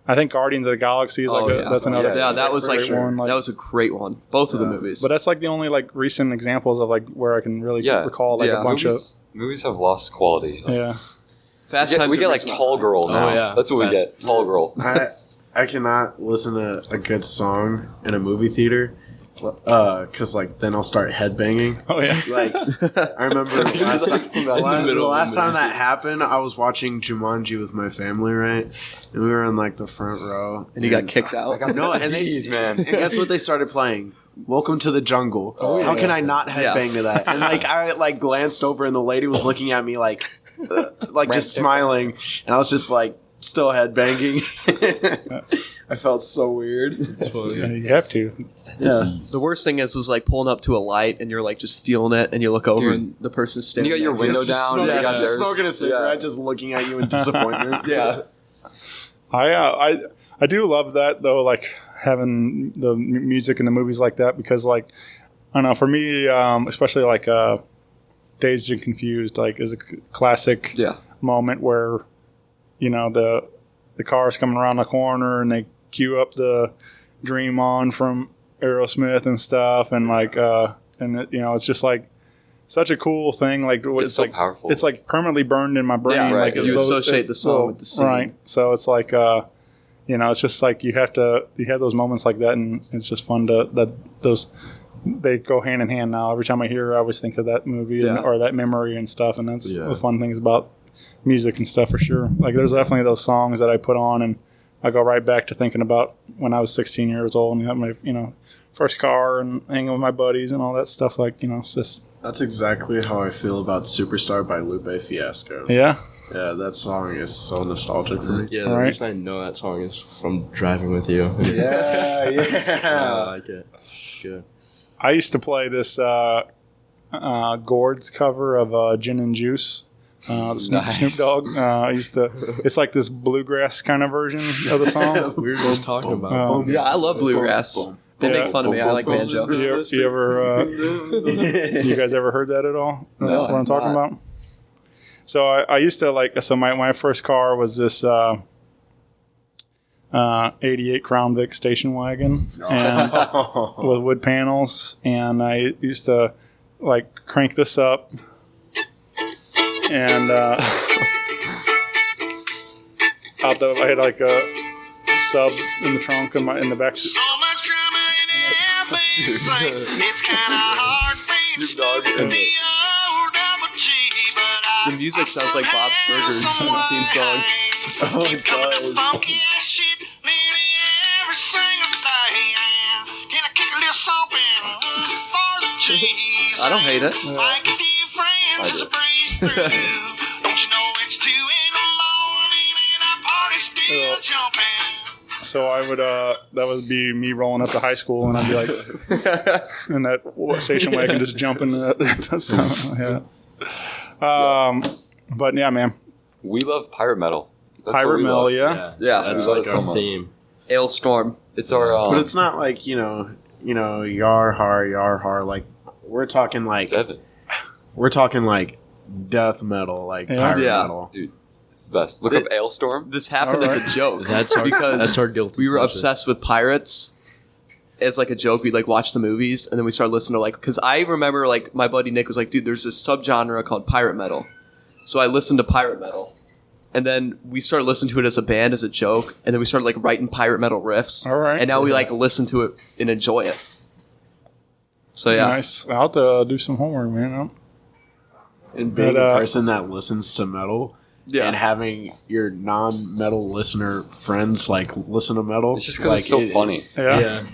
I think Guardians of the Galaxy is that's another that was like one. Like, that was a great one. Both of the movies. but that's like the only like recent examples of like where I can really recall like a bunch movies have lost quality. Fast Times We get at like Ridgemont. Tall Girl now. Oh, yeah. That's what we get. Tall Girl. I cannot listen to a good song in a movie theater because like then I'll start headbanging. Oh yeah. Like I remember the last time that happened, I was watching Jumanji with my family, right? And we were in like the front row, And you got kicked out. No, and man. and guess what they started playing? Welcome to the Jungle. How can I not headbang to that? And like I like glanced over and the lady was looking at me like just smiling, and I was just like still headbanging. I felt so weird. You have to. The worst thing was like pulling up to a light and you're like just feeling it and you look over and the person's And standing you got your there. window down. Smoking, you got just theirs. smoking a cigarette, just looking at you in disappointment. Yeah. I do love that though, like having the music in the movies like that because like I don't know, for me especially like Dazed and Confused like is a classic moment where the car's coming around the corner and they cue up the Dream On from Aerosmith and stuff and like it's just like such a cool thing. Like It's so like powerful. It's like permanently burned in my brain. Yeah, like you associate the song with the scene. right? So it's like it's just like you have those moments like that, and it's just fun they go hand in hand now. Every time I hear, I always think of that movie or that memory and stuff, and that's the fun things about music and stuff for sure. Like there's definitely those songs that I put on and I go right back to thinking about when I was 16 years old and got my first car and hanging with my buddies and all that stuff. Like it's just That's exactly how I feel about Superstar by Lupe Fiasco. Yeah, that song is so nostalgic for me. Yeah, the reason I know that song is from Driving With You. Yeah. I like it. It's good. I used to play this Gord's cover of Gin and Juice. Snoop Dogg. I used to. It's like this bluegrass kind of version of the song. We were just talking about. Yeah, I love bluegrass. They make fun of me. I like banjo. You ever? You guys ever heard that at all? No, what I'm talking about? So I used to like. So my first car was this 88 Crown Vic station wagon and with wood panels, and I used to like crank this up. And I had like a sub in the trunk in the back. So much drama in everything. It's kind of hard Snoop Dogg and The music sounds like Bob's Burgers theme song. Oh, it does. Funky ass shit nearly every single day. Can I kick a little something for the cheese? I don't hate it. Like a few friends as a breeze through. Don't you know it's 2 in the morning and our party's still jumping? So I would that would be me rolling up to high school, and I'd be like in that station wagon just jumping. So, yeah. But yeah, man. We love pirate metal. That's Pirate what we metal, love. yeah. That's like our theme. Ailstorm. It's our. But it's not like yar har. Like we're talking like Devin. we're talking like death metal, like pirate metal. Dude, it's the best. Look up Ailstorm. This happened as a joke. That's our guilty. We were pleasure. obsessed with pirates. As like a joke, we'd like watch the movies, and then we started listening to like, because I remember like my buddy Nick was like, dude, there's this subgenre called pirate metal. So I listened to pirate metal, and then we started listening to it as a band, as a joke, and then we started like writing pirate metal riffs. All right. And now we like listen to it and enjoy it. So yeah. Nice. I'll have to do some homework, man. And being a person that listens to metal Yeah. and having your non-metal listener friends like listen to metal. It's just because like, it's so funny. Yeah.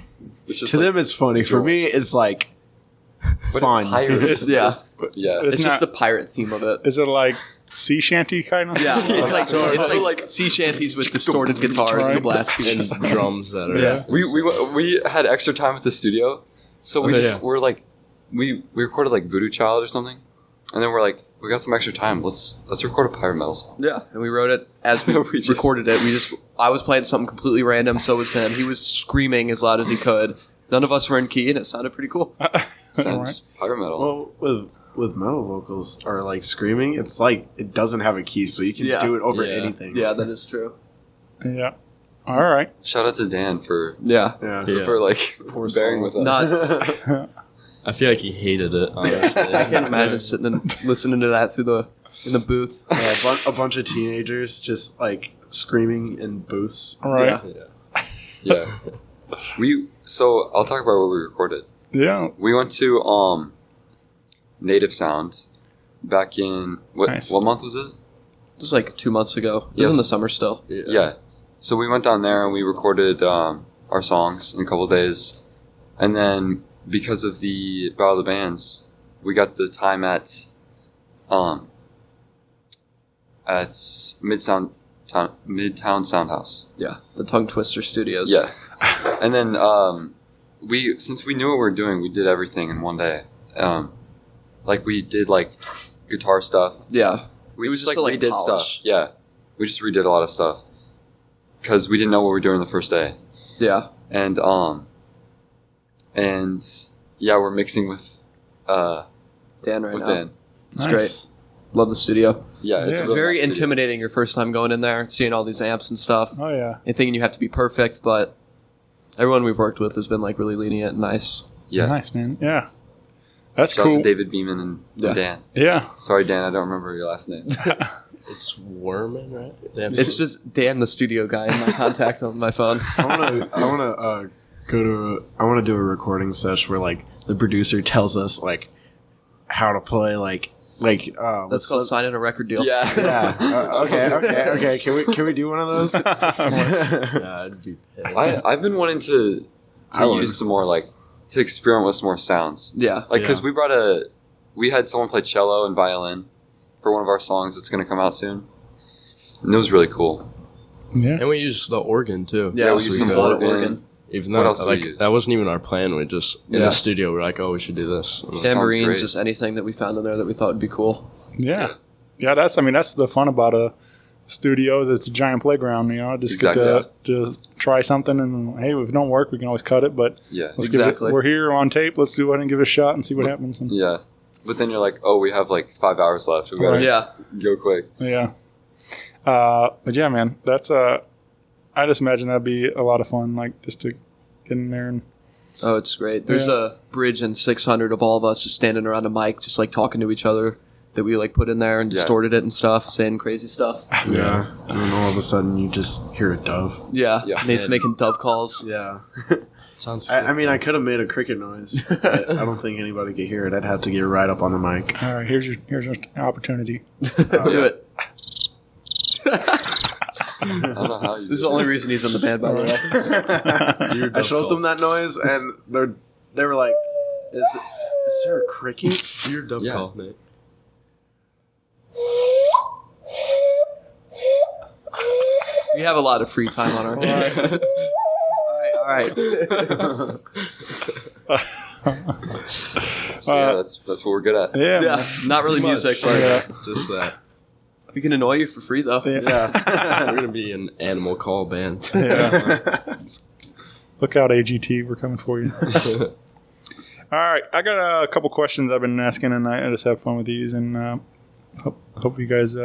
It's just To like, them, it's funny. For me, it's like but fun. It's pirate. Yeah. Yeah. It's just the not- pirate theme of it. Is it like sea shanty kind of? Yeah, it's like So- it's like sea shanties with distorted guitars and the blast beats. And drums that are. Yeah. We had extra time at the studio, so we we're like we recorded like Voodoo Child or something, and then we're like we got some extra time. Let's record a pirate metal song. Yeah, and we wrote it as we, We just- recorded it. I was playing something completely random, so was him. He was screaming as loud as he could. None of us were in key, and it sounded pretty cool. Sounds pirate metal. Well, with metal vocals or like screaming, it's like it doesn't have a key, so you can Yeah. do it over Yeah. anything. Yeah, that is true. Yeah. All right. Shout out to Dan for Yeah, Yeah. for like Poor bearing soul. with us. not. I feel like he hated it. Honestly. I can't imagine sitting and listening to that in the booth. Yeah, a bunch of teenagers just like screaming in booths. All right. Yeah. Yeah. So I'll talk about where we recorded. Yeah. We went to Native Sound back in Nice. what month was it? It was like 2 months ago. It was Yes. in the summer still. Yeah. So we went down there and we recorded our songs in a couple days, and then because of the Battle of the Bands, we got the time at Midtown Soundhouse. Yeah, the Tongue Twister Studios. Yeah. And then since we knew what we were doing, we did everything in one day. Like we did like guitar stuff. Yeah. We It was just just to, like, redid polish. stuff. Yeah. We just redid a lot of stuff because we didn't know what we were doing the first day. Yeah. And yeah, we're mixing with Dan right now. Dan. It's Nice. great. Love the studio. Yeah, it's Yeah. a really Very nice studio. intimidating your first time going in there, seeing all these amps and stuff, Oh yeah. and thinking you have to be perfect, but everyone we've worked with has been like really lenient and nice. Yeah. Nice, man. Yeah. That's Shout out cool. to David Beeman and Yeah. Dan. Yeah. Sorry, Dan, I don't remember your last name. It's Werman, right? It's just Dan, the studio guy, in my contact on my phone. I want to do a recording session where like the producer tells us like how to play That's called signing a record deal. Yeah. Okay. Can we do one of those? Yeah, I'd be pissed. I've been wanting to I would. use some more to experiment with some more sounds. Yeah. Because we had someone play cello and violin for one of our songs that's going to come out soon. And it was really cool. Yeah. And we used the organ too. Yeah, we used some a lot of organ. Even What though else did we like use? that wasn't even our plan. We just in Yeah. the studio we're like, oh, we should do this. And Tambourines, great. just anything that we found in there that we thought would be cool. Yeah. Yeah, that's the fun about a studios. It's a giant playground, just Exactly. get to just try something and hey, if it don't work, we can always cut it, but Yeah. let's give Exactly. it, we're here on tape. Let's do it and give it a shot and see what happens. And, Yeah. But then you're like, oh, we have like 5 hours left. We better Right. Yeah. go quick. yeah. But yeah, man, that's I just imagine that'd be a lot of fun, like just to get in there and Oh, it's great. There's Yeah. a bridge in 600 of all of us just standing around a mic, just like talking to each other that we like put in there and Yeah. distorted it and stuff, saying crazy stuff. Yeah. And then all of a sudden you just hear a dove. Yeah. Yeah. Nate's making dove calls. Yeah. sounds. I mean, I could have made a cricket noise, but I don't think anybody could hear it. I'd have to get right up on the mic. all right, here's your opportunity. Do it. I don't know how you This is do the only reason he's in the band, by the way. I showed them that noise, and they were like, "Is there a cricket?" Your dove Yeah. call, Nate. We have a lot of free time on our hands. All right. So yeah, that's what we're good at. Yeah. Yeah, not really music, but Just that. we can annoy you for free though. Yeah. We're gonna be an animal call band. Look out, AGT. We're coming for you. All right. I got a couple questions I've been asking, and I just have fun with these, and hope you guys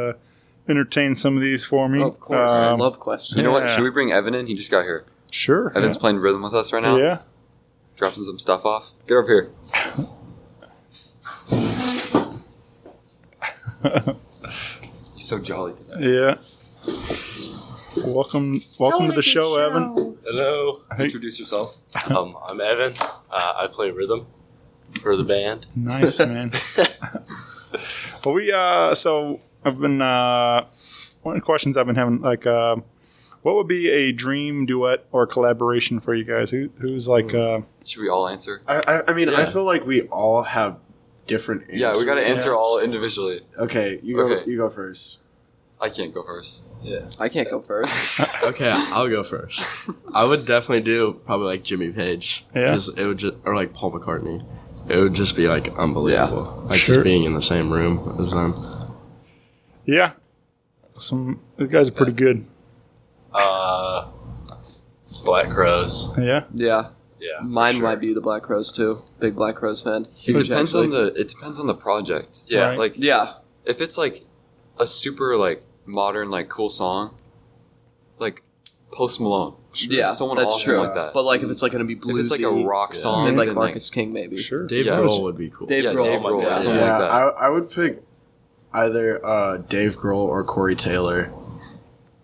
entertain some of these for me. Of course, I love questions. You know what? Yeah. Should we bring Evan in? He just got here. Sure. Evan's playing rhythm with us right now. Yeah. Dropping some stuff off. Get over here. He's so jolly today. Yeah. Welcome to the show, Evan. Hello. Introduce yourself. I'm Evan. I play rhythm for the band. Nice, man. Well, so I've been one of the questions I've been having, like, what would be a dream duet or collaboration for you guys? Who's like? Should we all answer? I mean, I feel like we all have different answers. Yeah, we got to answer all individually. Okay, you go first. I can't go first. Yeah. I can't go first. Okay, I'll go first. I would definitely do probably like Jimmy Page. Yeah. Because it would just, or like Paul McCartney. It would just be like unbelievable. Yeah. Like Sure. just being in the same room as them. Yeah. You guys are pretty good. Black Crowes. Yeah. Yeah. Yeah. Mine for sure. might be the Black Crowes too. Big Black Crowes fan. It Huge, depends actually. on the project. Yeah. Right. Like Yeah. if it's like a super like modern like cool song, like Post Malone. Yeah, Someone that's awesome true. like that. But like if it's like going to be bluesy, If it's like a rock song, then like then Marcus King maybe. Sure. Dave Yeah. Grohl would be cool. Dave yeah, Grohl. Dave Oh my Grohl, God. something Yeah, like that. I would pick either Dave Grohl or Corey Taylor.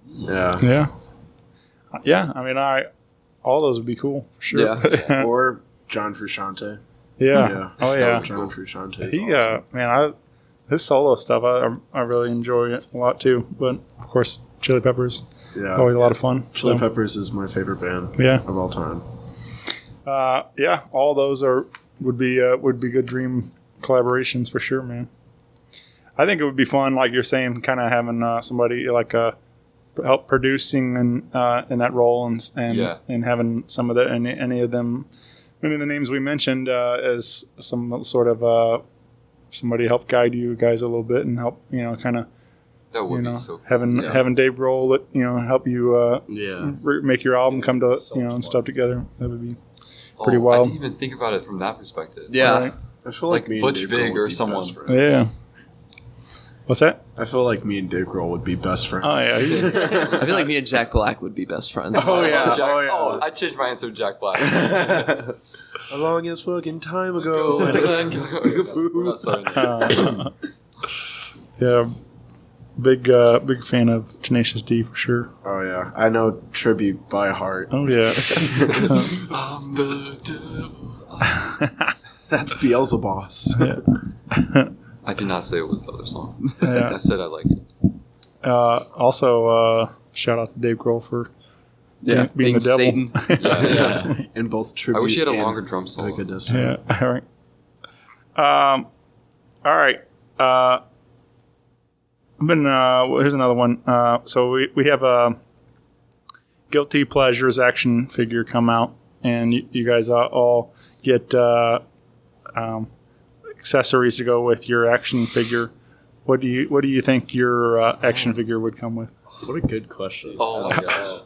Yeah. Yeah. Yeah. I mean, all those would be cool for sure. Yeah. Or John Frusciante. Yeah. Oh yeah. John Frusciante. is He, awesome. man, his solo stuff, I really enjoy it a lot too. But of course, Chili Peppers, Yeah. always a lot of fun. Chili So, Peppers is my favorite band Yeah. of all time. Yeah, all those would be good dream collaborations for sure, man. I think it would be fun, like you're saying, kind of having somebody like help producing and in that role, and Yeah. and having some of any of the names we mentioned as some sort of somebody help guide you guys a little bit and help kind of That would be so cool. having Dave Grohl help you Yeah. make your album come to and stuff together. That would be pretty I wild. didn't even think about it from that perspective. Yeah. Right. I feel Like like me Butch and Dave Vig Grohl or would be someone. best friends. Yeah. What's that? I feel like me and Dave Grohl would be best friends. Oh yeah. I feel like me and Jack Black would be best friends. Oh yeah. Jack, Oh yeah. oh, I changed my answer to Jack Black. A long as fucking time ago. We're not starting this. Yeah. Big fan of Tenacious D for sure. Oh yeah. I know Tribute by heart. Oh yeah. I'm the devil. That's Beelzebub's. I did not say it was the other song. Yeah. I said I like it. Also, shout out to Dave Grohl for Yeah, being the devil. Satan. Yeah. In both Tribute I wish he had a and longer drum solo. The Goodness. Yeah. All right. All right. Here's another one. So we have a Guilty Pleasures action figure come out, and you guys all get accessories to go with your action figure. What do you think your action figure would come with? What a good question. Oh my gosh.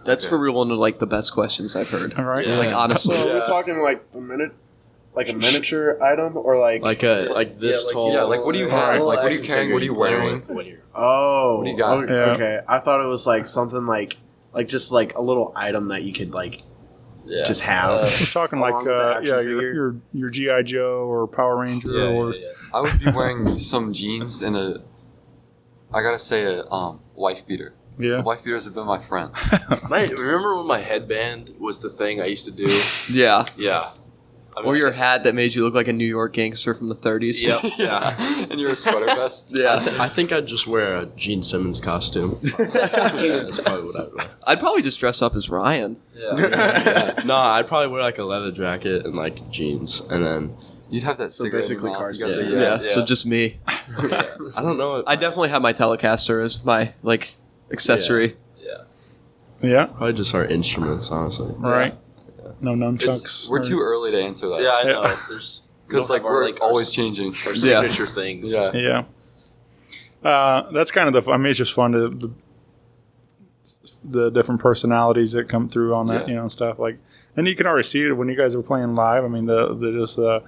That's for real one of like the best questions I've heard. All right. Like honestly. So are we talking like a miniature item or like this tall. Yeah, like what do you have? Like what are you carrying? What are you wearing? oh What do you got? Yeah. okay. I thought it was like something like just like a little item that you could like just have. We're talking like along with the action figure. your GI Joe or Power Ranger or I would be wearing some jeans and a wife beater. yeah. Wife beaters have been my friend. Remember when my headband was the thing I used to do? Yeah. Yeah. I mean, Or I your guess- hat that made you look like a New York gangster from the 30s. Yep. Yeah. And you're a sweater vest. Yeah. I think I'd just wear a Gene Simmons costume. That's probably what I'd wear. I'd probably just dress up as Ryan. No, I'd probably wear like a leather jacket and like jeans, and then You'd have that cigarette basically in your mouth. car You gotta seat. say, Yeah. So just me. I don't know. I definitely have my Telecaster as my like accessory. Yeah. Probably just our instruments, honestly. Right. No nunchucks. We're too early to answer that. Yeah, I know. There's Because like we're always changing. our signature things. Yeah. That's kind of it's just fun to the different personalities that come through on that, stuff like, and you can already see it when you guys were playing live. I mean, the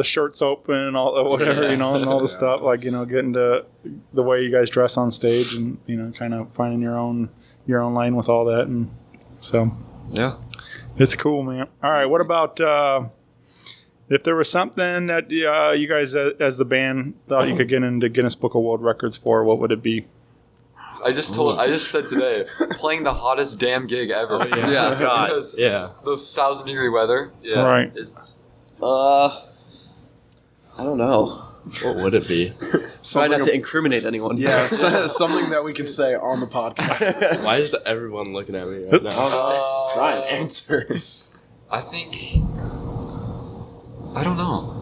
shirts open and all whatever, and all the stuff like, getting to the way you guys dress on stage and, kind of finding your own lane with all that. And so, Yeah. it's cool, man. All right. What about, if there was something that you guys as the band thought you could get into Guinness Book of World Records for, what would it be? I just said today, playing the hottest damn gig ever. Yeah. God. Because Yeah. the 1,000-degree weather. Yeah. Right. It's I don't know. What would it be? Try not to incriminate anyone. Yeah, something that we could say on the podcast. Why is everyone looking at me right now? Ryan, answer. I think. I don't know.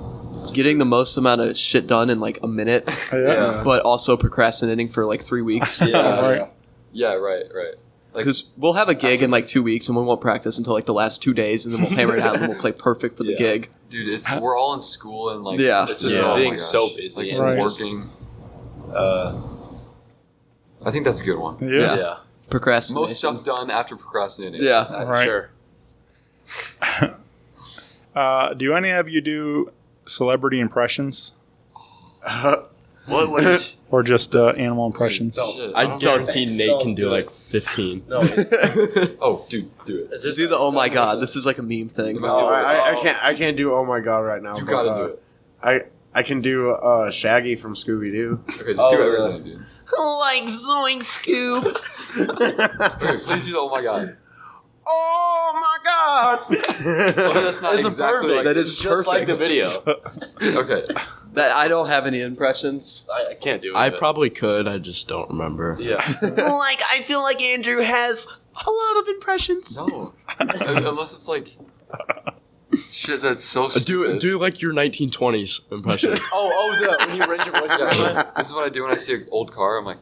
Getting the most amount of shit done in like a minute, but also procrastinating for like 3 weeks. Right. Yeah, right. Like, Because we'll have a gig in like 2 weeks and we won't practice until like the last 2 days and then we'll hammer it out and we'll play perfect for the gig. dude, we're all in school and like it's just oh my being gosh, so busy like, and Right. working. I think that's a good one. Yeah. yeah. Procrastination. Most stuff done after procrastinating. Yeah. Right. Sure. Do any of you do celebrity impressions What is or just animal impressions? Shit, I don't guarantee it. Nate Don't can do do like it. 15. No, it's, Oh, dude, do it. is it Do the oh my god, this is like a meme thing. No, I can't do oh my god right now. You but, gotta do it. I can do Shaggy from Scooby Doo. Okay, just do everything, dude. Like Zoink Scoob. Okay, please do the oh my god. Oh my god! Oh, that's not exactly like That is just like the video. Okay. That I don't have any impressions. I can't do it. I but- probably could, I just don't remember. Yeah. Like, I feel like Andrew has a lot of impressions. No. Unless it's like shit that's so stupid. Do like your 1920s impression. When you raise your voice. Yeah, this is what I do when I see an old car. I'm like,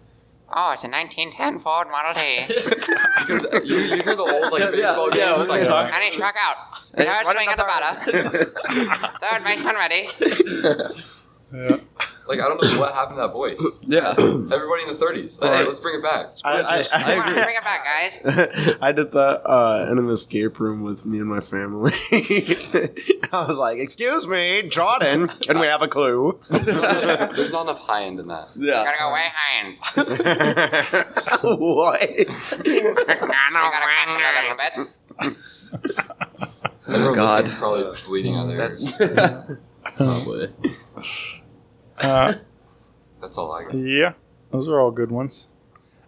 Oh, it's a 1910 Ford Model T. because you hear the old like baseball games. when like, they talk. And he struck out. Third swing of the batter. Third baseman ready. like I don't know what happened to that voice. Yeah. Everybody in the 30s. Like, hey, let's bring it back. I Come on, agree. bring it back, guys. I did that in an escape room with me and my family. I was like, "Excuse me, Jordan, can we have a clue?" There's not enough high end in that. Yeah. Gotta go way high end. What? You gotta cancel a little bit. Everyone God. listening's probably bleeding out there. Probably. That's all I got. Yeah, those are all good ones.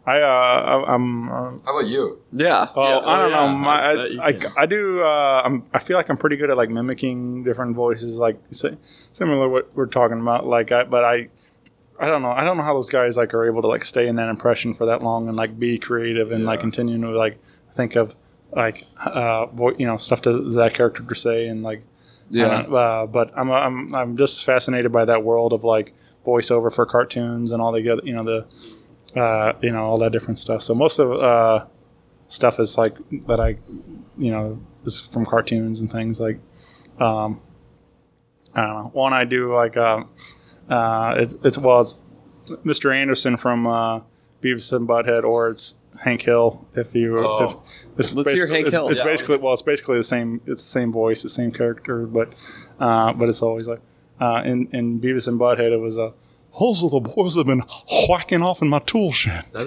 I'm. How about you? Yeah. I don't know. I bet you can. I do. I feel like I'm pretty good at like mimicking different voices, like similar to what we're talking about. Like, but I don't know. I don't know how those guys like are able to like stay in that impression for that long and like be creative and like continue to like think of like stuff to that character to say and like but I'm just fascinated by that world of like voiceover for cartoons and all the other all that different stuff. So most of stuff is like that I is from cartoons and things like I don't know. One I do like it's Mr. Anderson from Beavis and Butthead, or it's Hank Hill. If Let's hear Hank Hill. It's basically the same. It's the same voice, the same character, but it's always like in Beavis and Butthead it was those are the boys that have been whacking off in my tool shed. Talk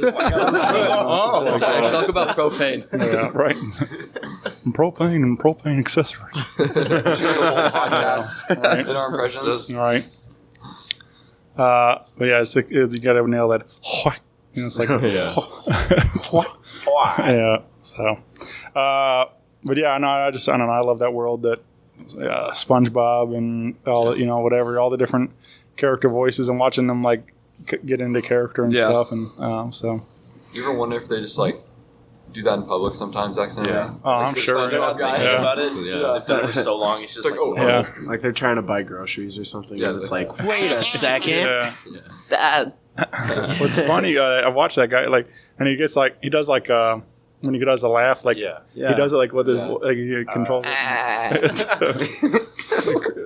about propane. Yeah, right. And propane accessories. The whole podcast in our impressions. Right. But yeah, it's like, you gotta nail that. It's like Yeah. yeah. So, but yeah, no, I don't know. I love that world that SpongeBob and all whatever, all the different character voices and watching them like get into character and stuff, and so. You ever wonder if they just like do that in public sometimes accidentally. Yeah. Oh, I'm sure. Guy Yeah. about it. Yeah. They've done it for so long. It's just like, oh, Yeah. Like they're trying to buy groceries or something, Yeah, and it's they- like, wait a second. Yeah. Dad. What's funny, I watched that guy, like, and he gets like, he does like, when he does a laugh, like, Yeah. Yeah. he does it like with his, Yeah. like, he controls it.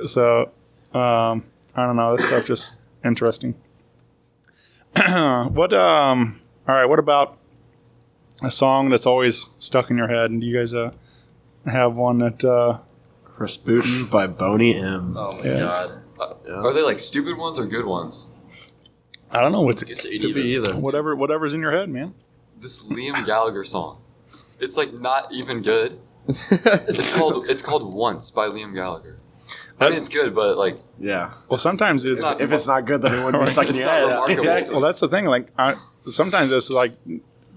So, I don't know, this stuff just interesting. All right, what about a song that's always stuck in your head? And do you guys have one that, Rasputin by Boney M. oh my Yeah. god. Are they like stupid ones or good ones? I don't know, what's It's Could be either. whatever's in your head, man. This Liam Gallagher song. It's like not even good. It's called Once by Liam Gallagher. I mean, it's good, but like, Yeah. Well, sometimes it's, not- If it's not good, then it wouldn't be stuck in It's your not head. remarkable. Exactly. well, that's the thing. Like, sometimes it's like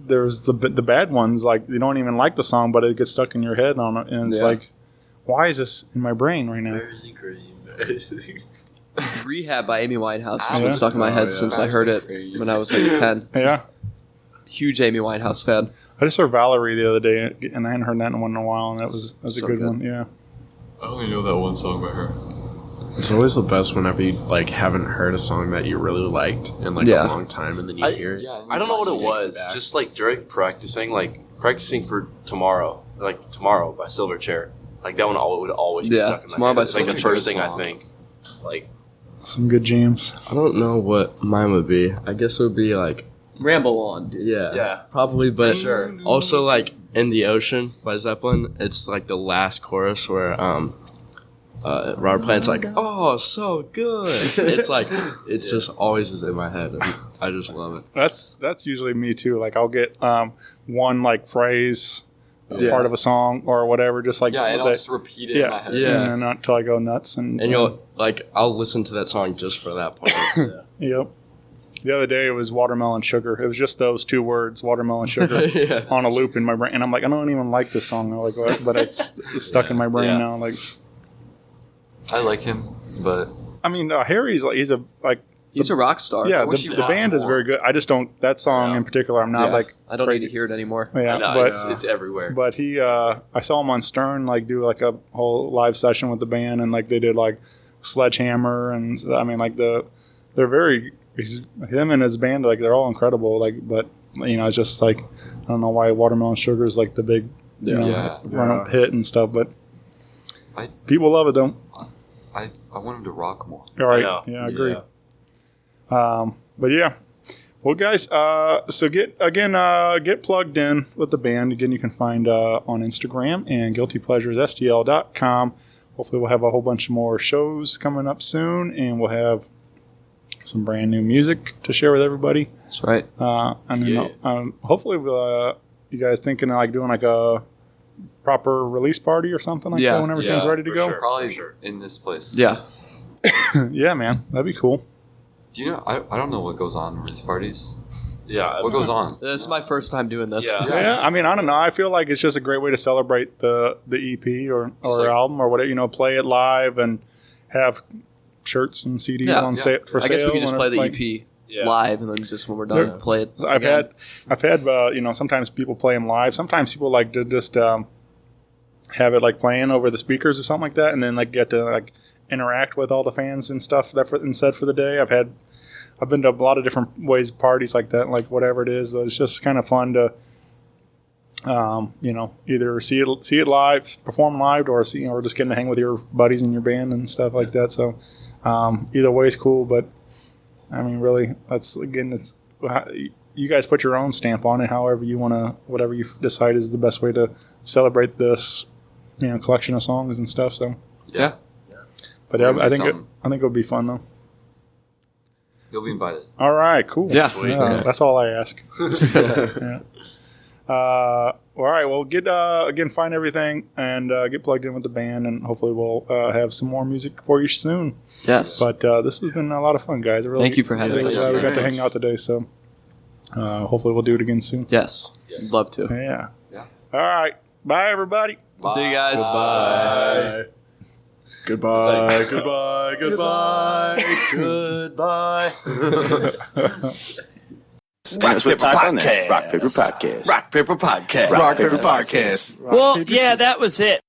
there's the bad ones. Like you don't even like the song, but it gets stuck in your head on it, and it's Yeah. like, why is this in my brain right now? Where's the cream? Rehab by Amy Winehouse has Yeah. been stuck in my head yeah. since I heard it when I was like 10. Yeah, Huge Amy Winehouse fan. I just heard Valerie the other day, and I hadn't heard that one in a while, and that's So a good good. one. Yeah, I only know that one song by her. It's always the best whenever you like haven't heard a song that you really liked in like Yeah. a long time, and then you hear it. Yeah, I don't know what Just it takes it was. back. Just like Drake practicing for Tomorrow, like Tomorrow by Silverchair. Like that one would always be Yeah, stuck in my Tomorrow head. by It's like the Silverchair first thing song. I think. Like some good jams. I don't know what mine would be. I guess it would be like, Ramble on, dude. Yeah. probably, but Sure. also like In the Ocean by Zeppelin. It's like the last chorus where Robert Plant's like, oh, so good. It's like, it's just always is in my head. And I just love it. That's usually me too. Like I'll get one like phrase, Yeah. part of a song or whatever, just like Yeah, and I'll that- just repeat it in my head. Yeah. and then not until I go nuts and And I'll listen to that song just for that part. Yep. The other day it was watermelon sugar. It was just those two words, watermelon sugar, Yeah. on a loop in my brain. And I'm like, I don't even like this song. I'm like, what? But it's stuck in my brain Yeah. now. Like, I like him, but I mean, Harry's like, he's a rock star. yeah. I wish he The would band is more. very good. I just don't that song Yeah. in particular. I'm not Yeah. like I don't crazy. need to hear it anymore. Yeah, I know, but it's everywhere. but he, I saw him on Stern like do like a whole live session with the band, and like they did like Sledgehammer, and I mean like they're very him and his band, like they're all incredible. Like, but you know, it's just like I don't know why Watermelon Sugar is like the big Yeah. run-up hit and stuff, but I- people love it though. I want him to rock more. All right, know. yeah, I agree. But yeah. Well, guys, so get plugged in with the band. Again, you can find on Instagram and guiltypleasuresstl.com. Hopefully, we'll have a whole bunch more shows coming up soon, and we'll have some brand new music to share with everybody. That's right. And then, hopefully, you guys thinking of like doing like a proper release party or something like Yeah. that when everything's Yeah, ready to for go. sure. Probably sure. in this place. Yeah. Yeah, man, that'd be cool. Do you know? I don't know what goes on in release parties. Yeah. What goes on? This is my first time doing this. Yeah. Yeah, I mean, I don't know. I feel like it's just a great way to celebrate the EP or like- album or whatever. You know, play it live and have shirts and CDs Yeah. on Yeah. sale for I sale. guess we could just and play the like- EP Yeah. live, and then just when we're done, play it. I've again. had you know, sometimes people play them live. Sometimes people like to just have it like playing over the speakers or something like that, and then like get to like interact with all the fans and stuff that instead for the day. I've been to a lot of different ways, parties like that, like whatever it is, but it's just kind of fun to, you know, either see it live, perform live, or or just getting to hang with your buddies in your band and stuff like that. So, either way is cool, but I mean, really, it's you guys put your own stamp on it, however you want to, whatever you decide is the best way to celebrate this, you know, collection of songs and stuff. So, Yeah. but We're gonna I do think something. it'll be fun though. You'll be invited. All right, cool. Yeah. That's all I ask. Yeah. All right, well, get again, find everything and get plugged in with the band, and hopefully we'll have some more music for you soon. Yes. But this has been a lot of fun, guys. I really, Thank you for having really us. glad we got to Thanks. hang out today. So hopefully we'll do it again soon. Yes. Love to. Yeah. Yeah. All right. Bye, everybody. See you guys. Bye. Goodbye. Goodbye. Goodbye. Goodbye. Rock Paper Podcast. Rock Paper Podcast. Rock Paper Podcast. Rock Paper Podcast. Well, yeah, that was it.